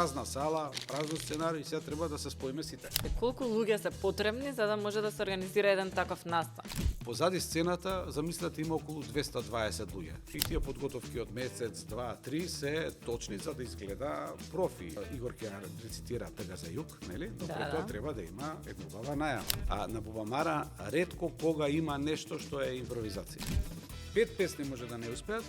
празна сала, празно сценарио и сега треба да се споиме сите. Колку луѓе се потребни за да може да се организира еден таков настан? Позади сцената, замислете, има околу 220 луѓе. И тие подготовки од месец, два, три се точни за да изгледа профи. Игор ќе рецитира Тега за југ, нели? Но пред тоа треба да има една убава најава. А на Бубамара ретко кога има нешто што е импровизација. 5 песни може да не успеат,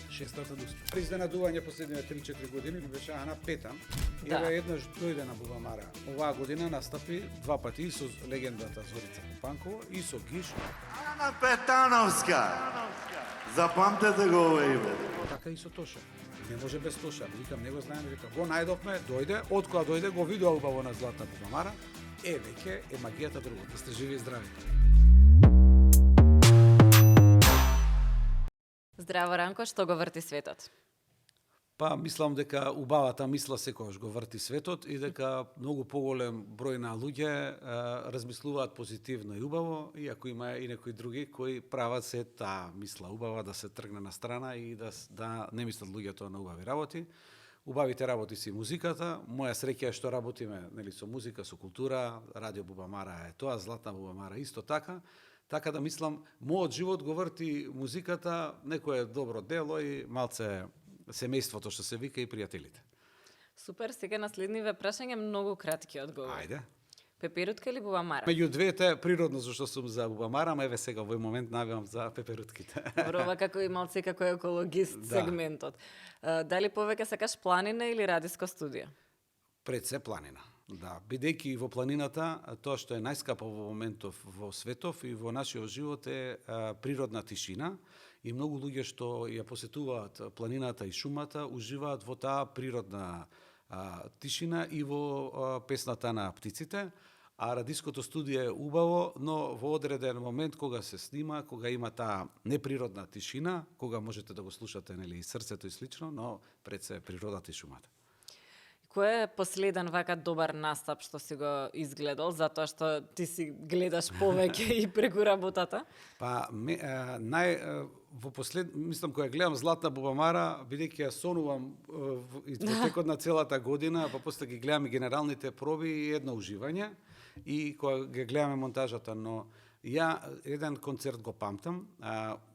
6-та да успеат. Изненадување последниве 3-4 години беше Ана Петан. И еднаш дојде на Бубамара. Оваа година настапи 2 пати и со легендата Зорица Попанкова и со Гиш. Ана Петановска! Запамтете го овој име. Така и со Тоша. Не може без Тоша. Викам, не го знаеме, викам, го најдовме, дојде, од кога дојде, го видео убаво на Златна Бубамара. Веќе е магијата друго. Да сте живи и здрави. Здраво, Ранко, што го врти светот? Па, мислам дека убавата мисла секогаш го врти светот и дека многу поголем број на луѓе размислуваат позитивно и убаво, иако има и некои други кои прават се таа мисла убава да се тргне на страна и да не мислат луѓето на убави работи. Убавите работи си музиката. Моја среќа е што работиме, нели, со музика, со култура, Радио Бубамара е тоа, Златна Бубамара исто така. Така да мислам, мојот живот го врти музиката, некое добро дело и малце семејството што се вика и пријателите. Супер, сега наследниве прашање многу кратки одговори. Ајде. Пеперутка или Бубамара? Меѓу двете природно зашто сум за Бубамара, ама еве сега во овој момент навивам за пеперутките. Добро, ова како и малце како екологист сегментот. Дали повеќе сакаш планина или радиско студио? Пред се планина. Да, бидејќи во планината, тоа што е најскапо во моментов во светов и во нашиот живот е природна тишина и многу луѓе што ја посетуваат планината и шумата уживаат во таа природна тишина и во песната на птиците, а радиското студио е убаво, но во одреден момент кога се снима, кога има таа неприродна тишина, кога можете да го слушате, нели, и срцето и слично, но пред се природата и шумата. Кој е последен вака добар настап што си го изгледал, затоа што ти си гледаш повеќе и преку работата? Па, мислам, кога гледам Златна Бубамара, бидејќи ја сонувам и во текот на целата година, па после ги гледам и генералните проби и едно уживање, и кога ги гледаме монтажата, но ја еден концерт го памтам,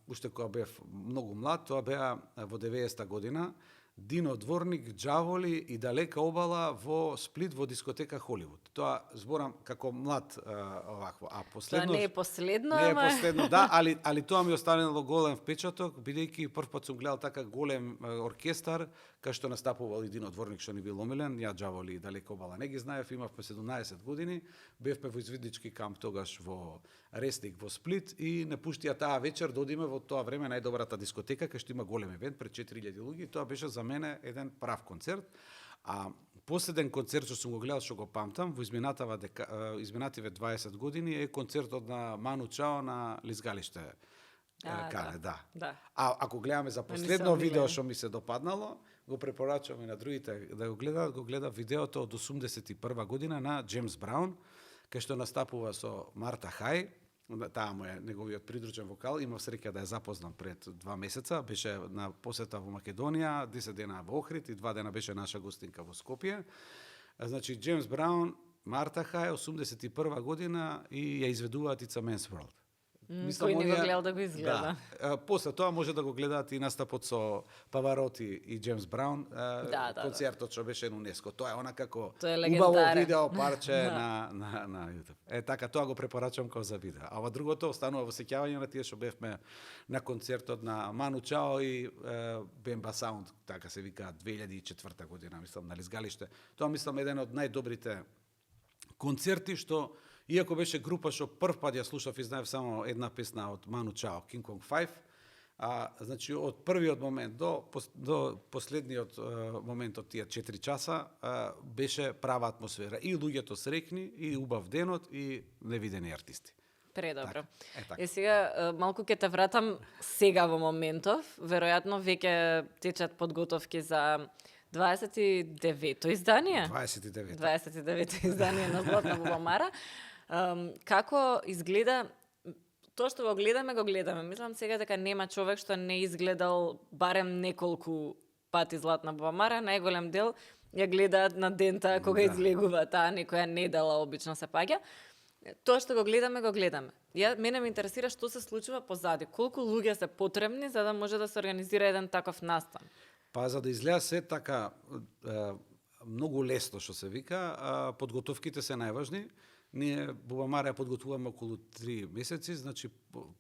уште кога бев многу млад, тоа беа во 90-та година, Дино Дворник, Джаволи и Далека обала во Сплит во дискотека Холивуд. Тоа зборам како млад овакво. А последно... Тоа не е последно, не е последно, да, али тоа ми останало голем впечаток, бидејќи прв пат сум гледал така голем оркестар, кај што настапувал и Дино Дворник, што ни бил омилен, ја Джаволи и Далека обала не ги знаев, имавме 17 години, бевме во извиднички камп тогаш во Ресник во Сплит и не пуштија таа вечер да одиме во тоа време најдобрата дискотека, кај што има голем евент пред 4000 луѓе, тоа беше за мене еден прав концерт. А последен концерт што сум го гледал, што го памтам, во изминативе 20 години е концертот на Ману Чао на Лизгалиште. Кане, да. А ако гледаме за последно видео што ми се допаднало, го препорачувам и на другите да го гледат видеото од 81 година на Джеймс Браун, кај што настапува со Марта Хај. Таа му е неговиот придружен вокал, имав среќа да ја запознам пред 2 месеца, беше на посета во Македонија, 10 дена во Охрид и 2 дена беше наша гостинка во Скопје. Значи, Джеймс Браун, Марта Хај, 81 година и ја изведуваат It's a Man's World. Кој не го гледал да го изгледа. Да. После тоа може да го гледаат и настапот со Павароти и Джеймс Браун, концертот што беше на УНЕСКО. Тоа е она како убаво видео парче на YouTube. Така, тоа го препорачувам како за видео. А ова другото останува во сеќавање на тие што бевме на концертот на Ману Чао и Бемба Саунд, така се вика 2004 година, мислам, на Лизгалиште. Тоа мислам еден од најдобрите концерти што иако беше група што прв пат ја слушав и знаев само една песна од Ману Чао, King Kong 5, значи од првиот момент до последниот момент од тие 4 часа беше права атмосфера. И луѓето среќни, и убав денот, и невидени артисти. Предобро. Сега малку ќе те вратам сега во моментов. Веројатно веќе течат подготовки за 29-то издание? 29-то издание на Златна Бубамара. Како изгледа, тоа што го гледаме. Мислам сега дека нема човек што не изгледал барем неколку пати Златна Бубамара. Најголем дел ја гледаат на дента кога излегува таа некоја недела обично се паѓа. Тоа што го гледаме. Мене ме интересира што се случува позади. Колку луѓе се потребни за да може да се организира еден таков настан? Па за да изгледа се така многу лесно што се вика, подготовките се најважни. Ние Бубамара ја подготвуваме околу 3 месеци, значи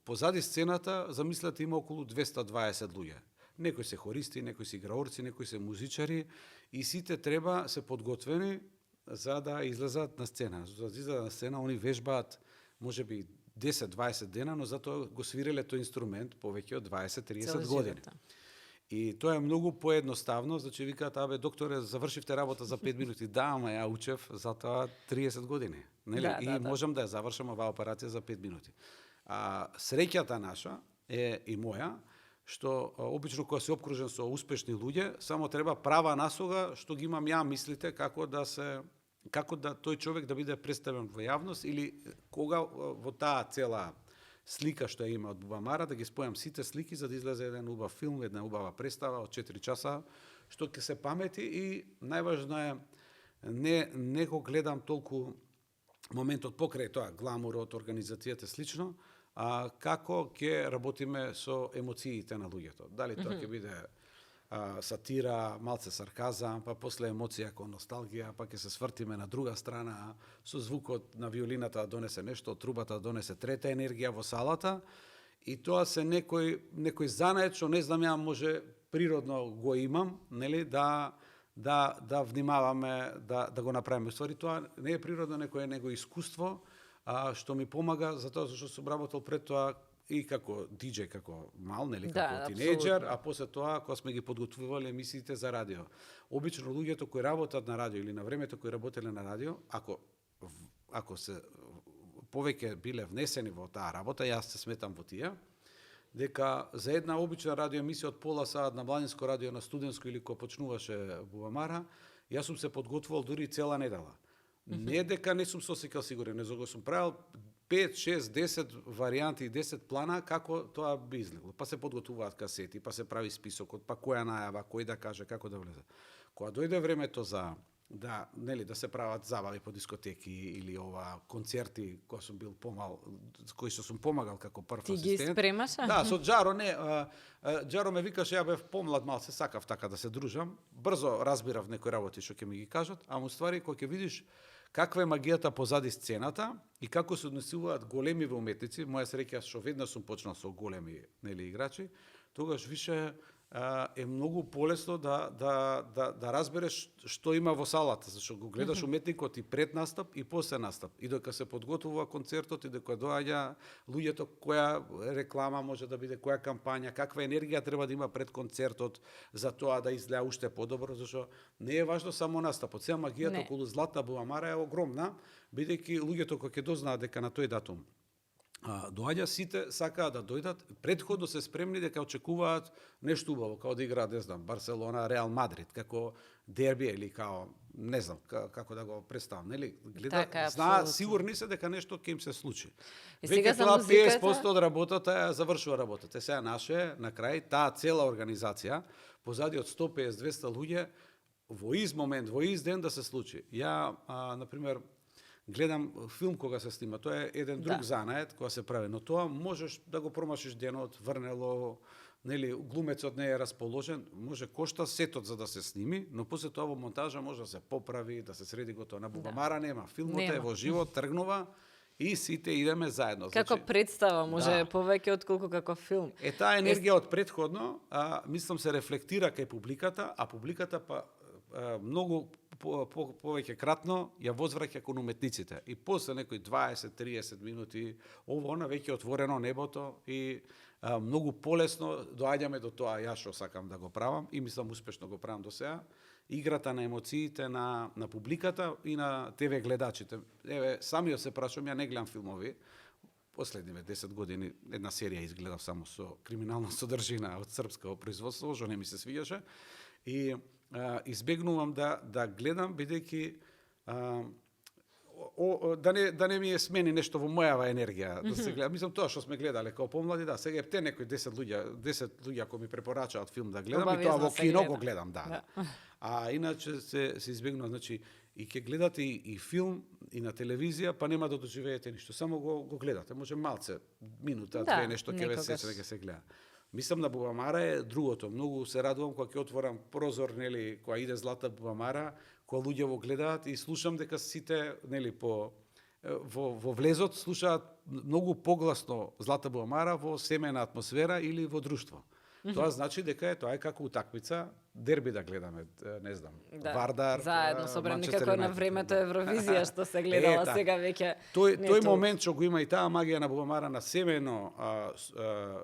позади сцената замислете има околу 220 луѓе. Некои се хористи, некои се играорци, некои се музичари и сите треба се подготвени за да излезат на сцена. За да излезат на сцена, они вежбаат можеби 10-20 дена, но затоа го свиреле тој инструмент повеќе од 20-30 години. И тоа е многу поедноставно, значи викаат, докторе, завршивте работа за 5 минути. Да, ама ја учев за тоа 30 години. Нели? И можам да ја завршам оваа операција за 5 минути. Среќата наша е и моја, што обично кога се обкружен со успешни луѓе, само треба права насога што ги имам ја мислите како да тој човек да биде представен во јавност или кога во таа цела слика што ја има од Бубамара, да ги спојам сите слики за да излезе еден убав филм, една убава представа од 4 часа, што ќе се памети и најважно е не го гледам толку моментот покрај тоа, гламурот, организацијата слично, како ќе работиме со емоциите на луѓето. Дали тоа ќе биде сатира, малце сарказам, па после емоција кон носталгија, па ќе се свртиме на друга страна, со звукот на виолината да донесе нешто, трубата да донесе трета енергија во салата, и тоа се некој занаед што не знам ја може природно го имам, нели, да внимаваме да го направиме. Ствари тоа не е природно него искуство, што ми помага затоа што сум работел пред тоа и како диџеј, како мал, нели, како тинејџер, а после тоа кога сме ги подготвувале емисиите за радио. Обично луѓето кои работат на радио или на времето кои работеле на радио, ако се повеќе биле внесени во таа работа, јас се сметам во тие, дека за една обична радиоемисија од пола саат на Младинско радио, на студентско или кога почнуваше Бубамара, јас сум се подготвувал дури цела недела. Не дека не сум се осеќал сигурен, него сум правил 5, 6, 10 варијанти и 10 плана како тоа би изгледало. Па се подготвуваат касети, па се прави списокот, па која најава, кој да каже, како да влезе. Кога дојде времето за да се прават забави по дискотеки или концерти кои сум бил помал, кои што сум помагал како прв асистент. Ти ги спремаше? Да, со Џаро Џаро ме викаше, ја бев помлад малце, сакав така да се дружам. Брзо разбирав некои работи што ќе ми ги кажат, ама уствари кога ќе видиш каква е магијата позади сцената и како се однесуваат големи уметници, моја среќа што веднаш сум почнал со големи играчи, тогаш више е многу полесно да разбереш што има во салата, зашто го гледаш уметникот и пред настап и после настап. И докато се подготвува концертот и докато доаѓа луѓето, која реклама може да биде, која кампања, каква енергија треба да има пред концертот за тоа да изгледа уште подобро, зашто не е важно само настапот. Сега магијата околу Златна Бубамара е огромна, бидејќи луѓето кои ќе дознаат дека на тој датум доаѓа, сите сакаат да дојдат, предходно се спремни дека очекуваат нешто убаво, како да играат, не знам, Барселона, Реал Мадрид, како дерби или како, не знам, како да го представам, нели? Знаат, сигурни се дека нешто ќе им се случи. Веќе тоа 50% од работата ја завршува работата. Сега наше, на крај, таа цела организација, позади од 150-200 луѓе, во ист момент, во ист ден да се случи. Ја, например, гледам филм кога се снима, тоа е еден друг занает кога се прави, но тоа можеш да го промашиш денот, врнело, нели, глумецот не е расположен, може кошта сетот за да се сними, но после тоа во монтажа може да се поправи, да се среди готово. На Бубамара нема, филмот е во живот, тргнува и сите идеме заедно. Како представа, може повеќе отколку како филм. Таа енергија од претходно, мислам се рефлектира кај публиката, а публиката многу повеќе кратно ја возвраќа кон уметниците. И после некои 20-30 минути, она веќе отворено небото и многу полесно доаѓаме до тоа јас што сакам да го правам и мислам успешно го правам до сега. Играта на емоциите на публиката и на ТВ гледачите. Еве, самиот се прашувам, ја не гледам филмови. Последниве 10 години една серија изгледав само со криминална содржина од српско производство, што не ми се свиѓаше. И избегнувам да гледам, бидејќи да не ми е смени нешто во мојава енергија, да се гледа. Мислам тоа што сме гледале како помлади, да, сега те некои 10 луѓе ако ми препорачаат филм да гледам, и тоа во кино го гледам, да. А иначе се избегнува, значи и ќе гледате и филм и на телевизија, па нема да доживеете ништо, само го гледате, може малце, минута, две нешто ќе ве сече дека се гледа. Мислам на Бубамара е другото. Многу се радувам кога ќе отворам прозор, нели, кога иде Злата Бубамара, кога луѓе во гледаат и слушам дека сите, нели, во влезот слушаат многу погласно Злата Бубамара во семејна атмосфера или во друштво. Тоа значи дека тоа е како утакмица, дерби да гледаме, не знам, Вардар, заедно собрани како на времето Евровизија што се гледала, сега веќе тој момент што го има и таа магија на Бубамара на семејно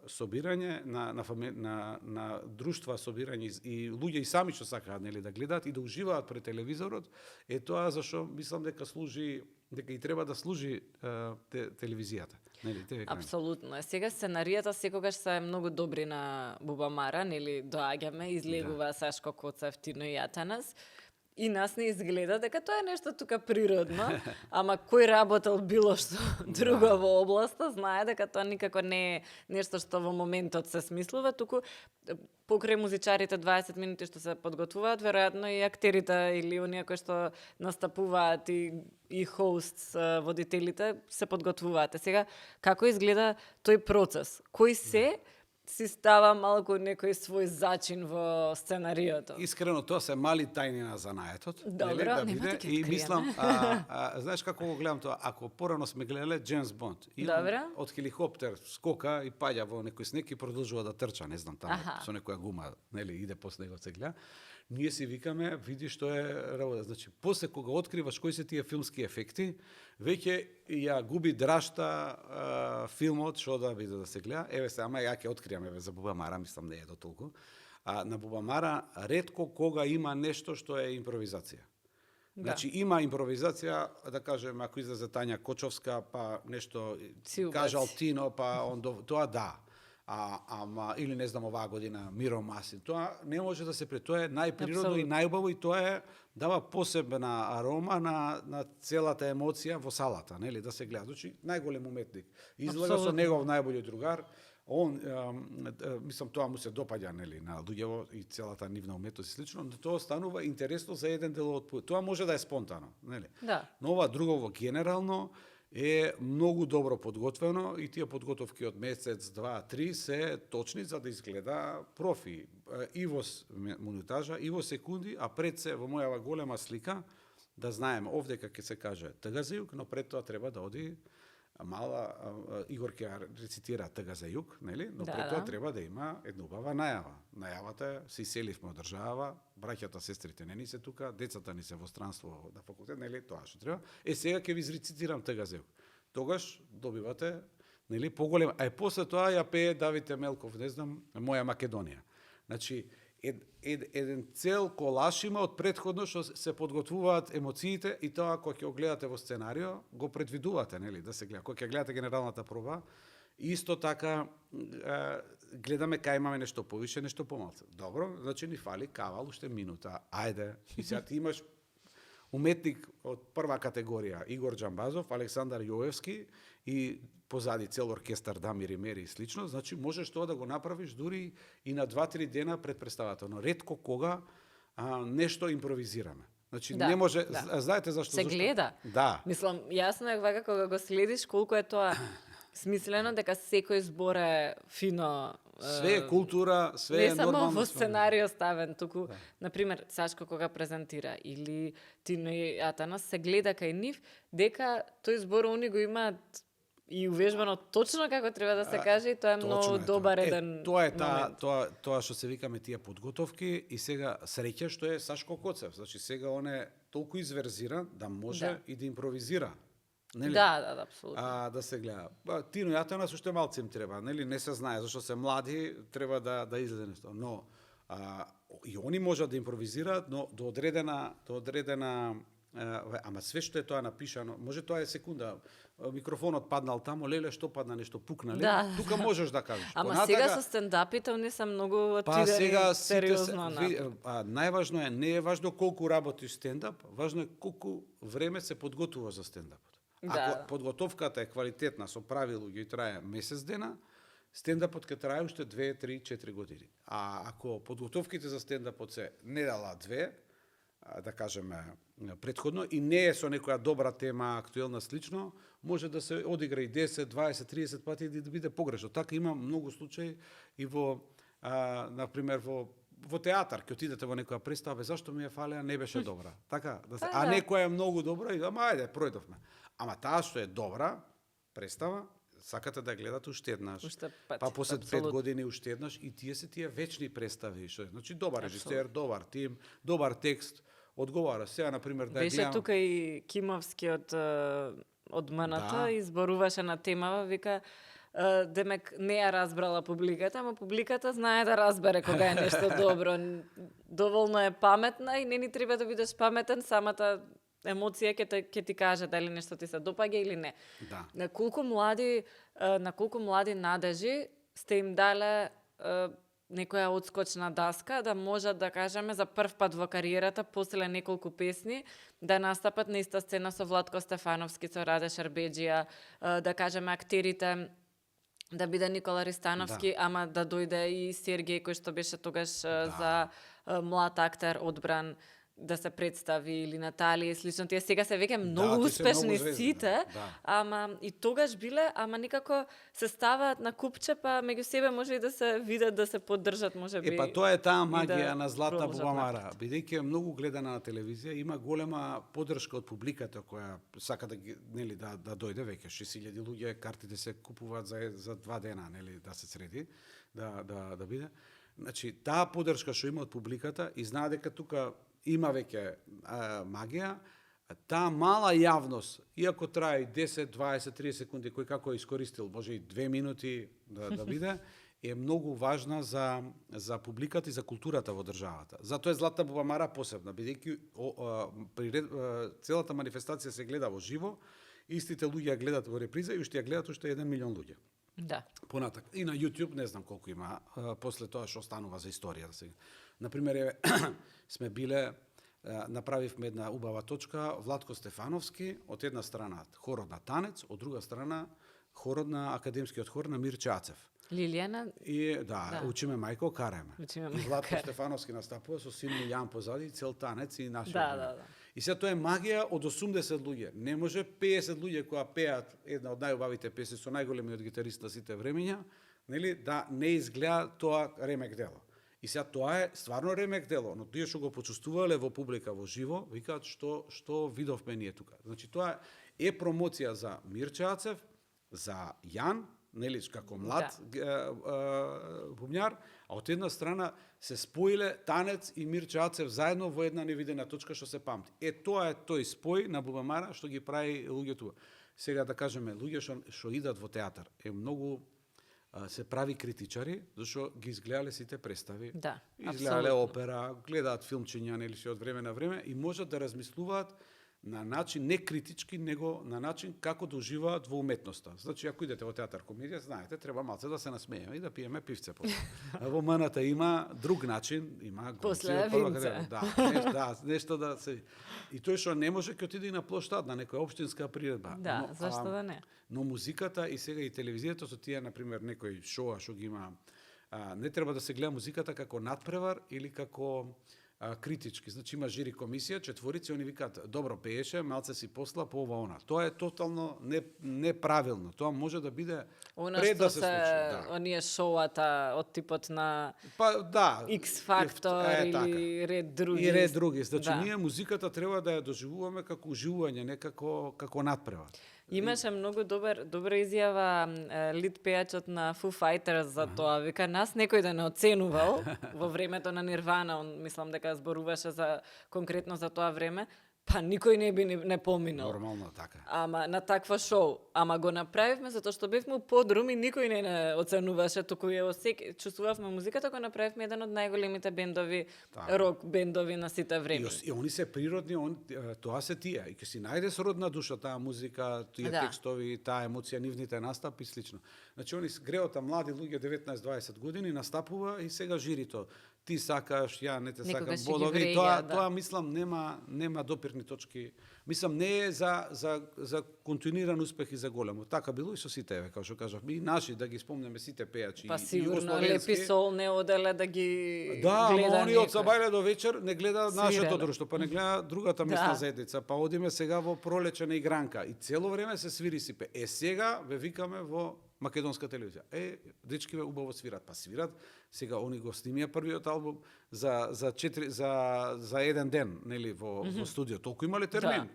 собирање, на друштва собирање и луѓе и сами што сакаат, нели, да гледаат и да уживаат пред телевизорот, е тоа зашо мислам дека дека и треба да служи телевизијата. Нели, апсолутно. Сега сценаријата секогаш се многу добри на Бубамара, нели, доаѓаме, излегува Сашко Коцев, Тино и Атанас. И нас не изгледа дека тоа е нешто тука природно, ама кој работел било што друго во областа, знае дека тоа никако не е нешто што во моментот се смислува, туку покрај музичарите 20 минути што се подготвуваат, веројатно и актерите или оние кои што настапуваат и хост, водителите се подготвуваат. Сега, како изгледа тој процес? Кој си става малку некој свој зачин во сценариото? Искрено, тоа се мали тајни на занаетот. Добро, да биде. И мислам, знаеш како го гледам тоа? Ако порано сме гледале Джеймс Бонд, и од хеликоптер скока и паѓа во некој снег и продолжува да трча, не знам, таму со некоја гума, нели, иде после него се гледа. Ние си викаме, види што е работа. Значи, после кога откриваш кои се тие филмски ефекти, веќе ја губи драшта филмот што да биде да се гледа. Еве се, ама ја ќе откриам за Бубамара, мислам не е до толку. На Бубамара ретко кога има нешто што е импровизација. Значи има импровизација, да кажем, ако излезе Тања Кочовска, па нешто кажал Тино, па тоа да. Ама или не знам оваа година Миро Масин, тоа не може да се тоа е најприродно и најубаво и тоа е дава посебна арома на целата емоција во салата, нели, да се гледа. Значи најголем уметник. Излага со негов најбољи другар. Он мислам тоа му се допаѓа, нели, на луѓево и целата нивна уметност и слично, но тоа станува интересно за еден дел од пат. Тоа може да е спонтано, нели? Да. Но ова друго генерално е многу добро подготвено и тие подготовки од месец, 2, 3 се точни за да изгледа профи. И во монтажа, и во секунди, а пред се во мојава голема слика, да знаеме овде како се каже Тга за југ, но пред тоа треба да оди мала, Игор ќе рецитира Тга за југ, нели? Но пред тоа треба да има една убава најава. Најавата е, се иселивме од држава, браќата, сестрите не ни се тука, децата ни се во странство на факултет, нели, тоа што треба. Сега ќе ви изрецитирам Тга за југ. Тогаш добивате, нели, поголем, а после тоа ја пее Давид Емелков, не знам, Моја Македонија. Значи, еден цел колаш има од претходно што се подготвуваат емоциите и тоа кога ќе го гледате во сценарио, го предвидувате, нели, да се гледа. Кога ќе гледате генералната проба, исто така гледаме кај имаме нешто повише, нешто помалце. Добро, значи ни фали кавал, уште минута. Ајде, и сега ти имаш уметник од прва категорија, Игор Џамбазов, Александар Јоевски и позади цел оркестар Дамир и Мери и слично, значи можеш тоа да го направиш дури и на 2-3 дена пред представата, но ретко кога нешто импровизираме. Значи не може, знаете зашто? Се гледа. Да. Мислам, јасно е вака кога го следиш колку е тоа смислено, дека секој збор е фино. Све е култура, све е нормално. Не само во сценарио ставен, туку, например, Сашко кога презентира или Тино и Атанас, се гледа кај нив, дека тој збор они го имаат и увежбано точно како треба да се каже, и тоа е многу добар еден момент. Тоа што се викаме тие подготовки и сега среќа што е Сашко Коцев. Значи сега он е толку изверзиран да може и да импровизира. Нели? Да, апсолутно. Да се гледа. Тино и Атанас уште малце им треба, нели? Не се знае зашто се млади, треба да излезе нешто. Но и они можат да импровизираат, но до одредена ама све што е тоа напишано, може тоа е секунда, микрофонот паднал тамо, леле што падна, нешто пукна, леле, Да. тука можеш да кажеш. Ама сега со стендапите они се многу па сега сериозно. Најважно е, не е важно колку работиш стендап, важно е колку време се подготвува за стендапот. Ако подготовката е квалитетна, со прави луѓе и трае месец дена, стендапот ќе трае уште 2, 3, 4 години. А ако подготовките за стендапот се недела 2, да кажеме претходно, и не е со некоја добра тема, актуелна слично, може да се одигра и 10, 20, 30 пати и да биде погрешно. Така има многу случаи и во, например, во театар, ќе отидете во некоја представа, зашто ми е фалеа, не беше добра. Така, да се, а некоја е многу добра и ама ајде, пројдовме. Ама таа што е добра представа, сакате да ја гледате уште еднаш. Па после 5 години уште еднаш и тие вечни представи. Значи добар режисер, добар тим, добар текст, одговара. Сега, например, да беше тука и Кимовски од МНТ и зборуваше на темава, вика, демек не ја разбрала публиката, ама публиката знае да разбере кога е нешто добро. Доволно е паметна и не ни треба да бидеш паметен, самата емоција ќе ти каже дали нешто ти се допаѓа или не. Да. На колку млади надежи сте им дале некоја одскочна даска да можат да кажеме за прв пат во кариерата после неколку песни да настапат на иста сцена со Владко Стефановски, со Раде Шербеџија, да кажеме актерите да биде Никола Ристановски, ама да дојде и Сергеј кој што беше тогаш за млад актер одбран да се представи, или Наталија и слично. Тие сега се веќе многу успешни сите, ама и тогаш биле, ама никако се ставаат на купче, па меѓу себе може и да се видат, да се поддржат, може би. Па тоа е таа магија на Златна Бубамара. Бидејќи е многу гледана на телевизија, има голема поддршка од публиката која сака да да дојде веќе 6000 луѓе, картите се купуваат за 2 дена, нели, да се среди, да биде. Значи, таа поддршка што има од публиката и знае дека тука има веќе магија, таа мала јавност, иако трае 10, 20, 30 секунди, кој како е искористил, може и 2 минути да биде, е многу важна за публиката и за културата во државата. Затоа е Златна Бубамара посебна, бидејќи целата манифестација се гледа во живо, истите луѓе ја гледат во реприза и уште ја гледат уште 1 милион луѓе. Да. Понатак. И на YouTube не знам колку има, после тоа што останува за историја. Например, сме биле, направивме една убава точка, Владко Стефановски, од една страна хорот на Танец, од друга страна хорот на академскиот хор на Мирче Ацев. Лилијана? И учиме мајко, караме. И Владко Стефановски настапува со син Милјан позади, цел Танец и нашиот. Да. И сега тоа е магија од 80 луѓе. Не може 50 луѓе кои пеат една од најубавите песни со најголемиот гитарист на сите времења, нели, да не изгледа тоа ремек дело. И сега тоа е стварно ремек дело, но тие што го почувствувале во публика во живо, викаат што видовме ние тука. Значи тоа е промоција за Мирче Ацев, за Јан, нели, како млад бубњар, а од една страна се споиле Танец и Мирче Ацев заедно во една невидена точка што се памти. Тоа е тој спој на Бубамара што ги прави луѓето. Сега да кажеме, луѓе што идат во театар, е многу се прави критичари, зашто ги изгледале сите представи. Да, изгледале опера, гледаат филмчиња, нели, се од време на време и можат да размислуваат на начин не критички, него на начин како да уживаат во уметноста. Значи, ако идете во театар комедија, знаете, треба малце да се насмееме и да пиеме пивце после. Во МНТ има друг начин, има после винце. Нешто да се. И тој што не може ќе отиде и на плоштад, на некоја општинска приредба. Да, зашто да не? Но музиката и сега и телевизијата со тие, например, некој шоа што ги има, не треба да се гледа музиката како надпревар или како критички. Значи има жири комисија, четворици, они викаат, добро пееше, малце си посла по ова она. Тоа е тотално неправилно. Тоа може да биде пред да се случи. Оние шоуата од типот на X Factor или ред други. И ред други. Значи ние музиката треба да ја доживуваме како уживување, не како надпревар. Имаше многу добра изјава лид пејачот на Foo Fighters за тоа. Вика, нас некој да не оценувал во времето на Нирвана, он мислам дека зборуваше за конкретно за тоа време, Па никој не би не поминал. Нормално така. Ама на таква шоу. Ама го направивме затоа што бевме у подрум и никој не оценуваше, туку ја чувствувавме музиката, го направивме еден од најголемите бендови, рок бендови на сите време. И они се природни, тоа се тие. И ќе си најдеш родна душа таа музика, тие текстови, таа емоција, нивните настапи и слично. Значи они греота млади луѓе 19-20 години настапува и сега жирито. Ти сакаш, ја не те сакам, бодови, тоа мислам нема допирни точки. Мислам не е за континуиран успех и за големо. Така било и со сите, како што кажав, и наши да ги спомнеме сите пејачи. Па сигурно Лепи Сол не оделе да ги гледа. Да, они од сабајле до вечер не гледаат нашето друштво, па не гледаат другата месна заедница, па одиме сега во пролече на игранка и цело време се свири сипе. Сега ве викаме во македонска телевизија. Дечкиве убаво свират, па свират. Сега они го снимија првиот албум за еден ден, нели во студио. Толку имале термин.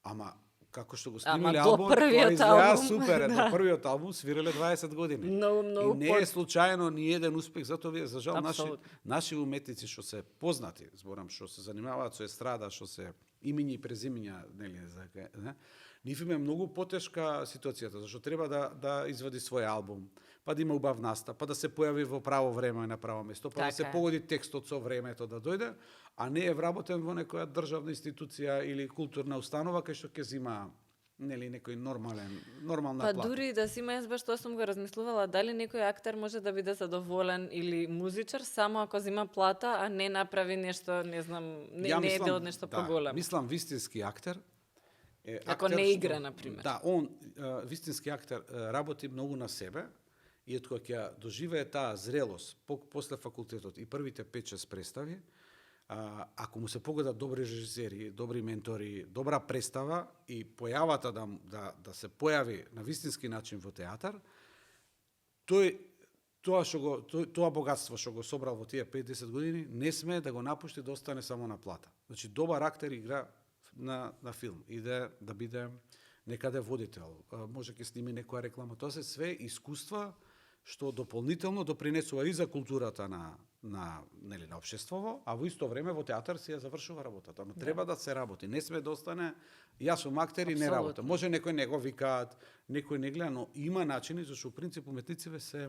Ама како што го снимале албум, тоа изгледа супер. До првиот албум свирале 20 години. Многу. И не е случајно ни еден успех, затоа вие за жал наши уметници што се познати, зборам што се занимаваат со естрада, што се имиња и презимиња, нели, нив им е многу потешка ситуацијата, зашто треба да извади свој албум, па да има убав настап, па да се појави во право време и на право место, па да се погоди текстот со времето да дојде, а не е вработен во некоја државна институција или културна установа кај што ќе зима нели некој нормална плата. Па дури да си има, јас баш тоа сум го размислувала, дали некој актер може да биде задоволен или музичар само ако зима плата, а не направи нешто, не знам, не е дел од нешто поголемо. Мислам вистински актер ако не игра, например. Да, он, вистински актер, работи многу на себе и од кога ќе доживее таа зрелост после факултетот и првите 5-6 представи, ако му се погодат добри режисери, добри ментори, добра представа и појавата да се појави на вистински начин во театар, тоа богатство што го собрал во тие 5-10 години не сме да го напушти да остане само на плата. Значи добар актер игра на филм и да биде некаде водител, може ќе сними некоја реклама. Тоа се све искуства што дополнително допринесува и за културата на општеството, а во исто време во театар си ја завршува работата. Но треба да се работи. Не сме да остане јас сум актер и не работам. Може некој не го викаат, некој не гледа, но има начини зашто принцип уметниците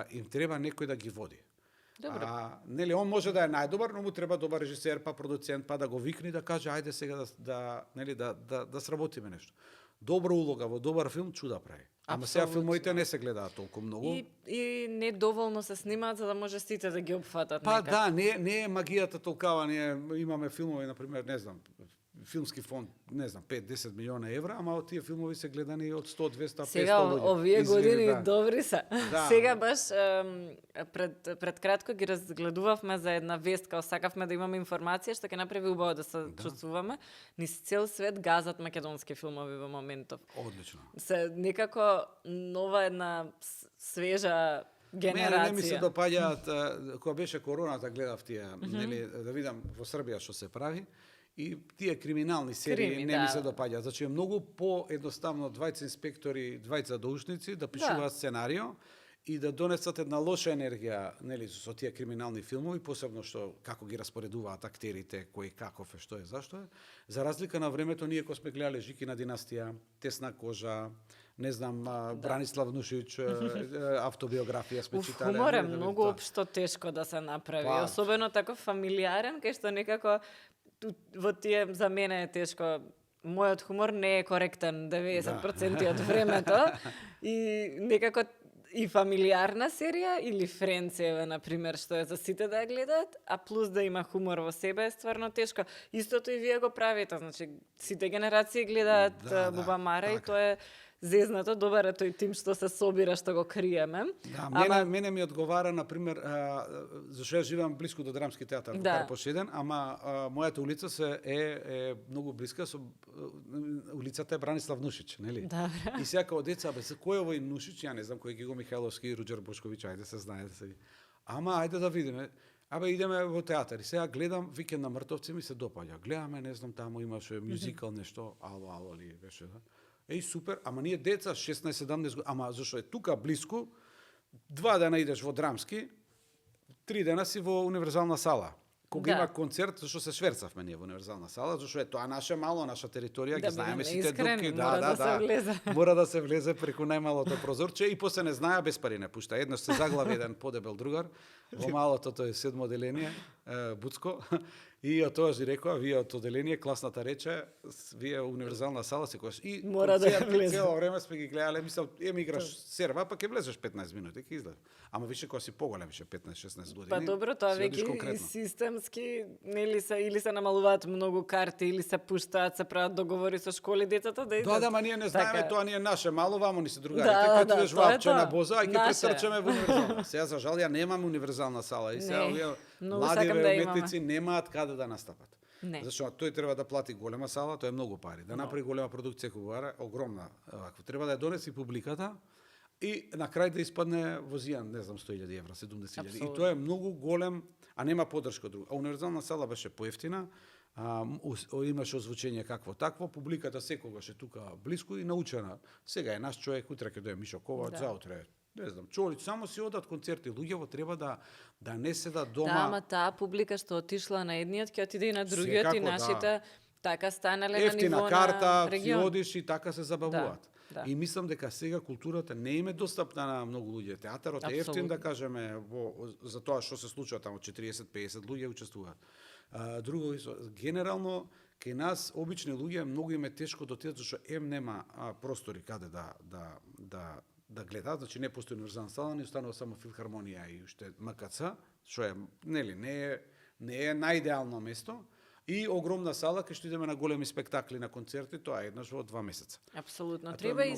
им треба некој да ги води. Нели он може да е најдобар, но му треба добар режисер, па продуцент, па да го викне да каже ајде сега да сработиме нешто. Добра улога во добар филм чуда прави. Ама сега филмовите не се гледаат толку многу. И не доволно се снимаат за да може сите да ги опфатат некак. Па да, не е магијата толкава, ние имаме филмови, например, не знам, филмски фонд, не знам, 5-10 милиона евра, ама од тие филмови се гледани од 100, 200, 500 луѓе. Сега овие години добри се. Сега баш пред кратко ги разгледувавме за една вест, као сакавме да имаме информација што ќе направи убаво да се чувствуваме. Низ цел свет газат македонски филмови во моментов. Одлично. Се некако нова една свежа генерација. Не ми се допаѓаат, кога беше короната гледав тие, нели, да видам во Србија што се прави. И тие криминални серии не ми се допаѓаат. Значи е многу поедноставно двајца инспектори, двајца доушници да пишуваат сценарио и да донесат една лоша енергија, нели, со тие криминални филмови, посебно што како ги распоредуваат актерите, кој каков е, што е, зашто е. За разлика на времето ние кога сме гледале Жикина династија, Тесна кожа, не знам, Бранислав Нушич, автобиографија сме читале. Хумор е многу општо тешко да се направи, особено таков фамилиарен, кај што некако во тие за мене е тешко. Мојот хумор не е коректен 90% од времето и некако и фамилиарна серија или Френц еве на пример што е за сите да ја гледаат, а плюс да има хумор во себе е стварно тешко. Истото и вие го правите, значи сите генерации гледаат Буба Мара и тоа е зезнато, добар е тој тим што се собира, што го криеме. Да, мене ми одговара, например, зашто ја живеам блиску до Драмски театар, во Карпош 1, ама мојата улица е многу блиска со улицата е Бранислав Нушич, нели? И сега као деца, кој е овој Нушич, ја не знам, кој е Гиго Михајловски и Руџер Бошковиќ, ајде се знае. Ама ајде да видиме. Идеме во театар и сега гледам Викенд на мртовци, ми се допаѓа. Гледаме, не знам, таму имаше мюзикал нешто, ало ли беше, да? Супер, ама ние деца 16-17 години, ама зашто е тука блиску, 2 дена идеш во Драмски, 3 дена си во универзална сала. Кога има концерт, зашто се шверцавме ние во универзална сала, зашто е тоа наше мало, наша територија, ги знаеме сите дупки, мора да се влезе преку најмалото прозорче и после не знаја без пари не пушта. Еднаш се заглави еден подебел другар во малото тој 7 оделение, Буцко, и од тоа ги рекоа, вие од оделение, класната рече, вие универзална сала секогаш. И мора да влезе. Цело време сме ги гледале, мислам, играш серва, па ќе влезеш 15 минути, ќе излез. Ама више кога си поголем, више 15-16 години. Па добро, тоа веќе и системски, нели се или се намалуваат многу карти, или се пуштаат, се прават договори со школи децата да идат. Да, ама ние не знаеме, тоа ни е наше мало, вамо ни се другарите, кои идеш во Апче на Боза, и ќе претрчаме во универзална. Сега за жал ја немам универзална сала и сега овие млади уметници немаат каде да настапат. Зашто тој треба да плати голема сала, тоа е многу пари. Да направи голема продукција кога огромна, вакво. Треба да ја донеси публиката и на крај да испадне во зијан, не знам, 100.000 евра, 70.000. И тоа е многу голем, а нема подршка од друга. А универзална сала беше поевтина, имаше озвучење какво такво, публиката секогаш е тука блиску и научена. Сега е наш човек, утре ќе дое Мишо Ковач, заутре не знам, Чолич, само си одат концерти, луѓево треба да не седат дома. Да, ама таа публика што отишла на едниот, ќе отиде и на другиот, и нашите така станале на ниво на регион. Ефтина карта, си одиш и така се забавуваат. Да. И мислам дека сега културата не им е достапна на многу луѓе. Театарот е ефтин, да кажеме, за тоа што се случува таму 40-50 луѓе учествуваат. Друго, генерално, кај нас, обични луѓе, многу им е тешко да отидат, зашто нема простори каде да гледаат, значи не постои универзална сала, не останува само филхармонија и уште МКЦ, што е, нели, не е најидеално место, и огромна сала кај што идеме на големи спектакли, на концерти, тоа е еднаш во 2 месеца. Апсолутно. Треба и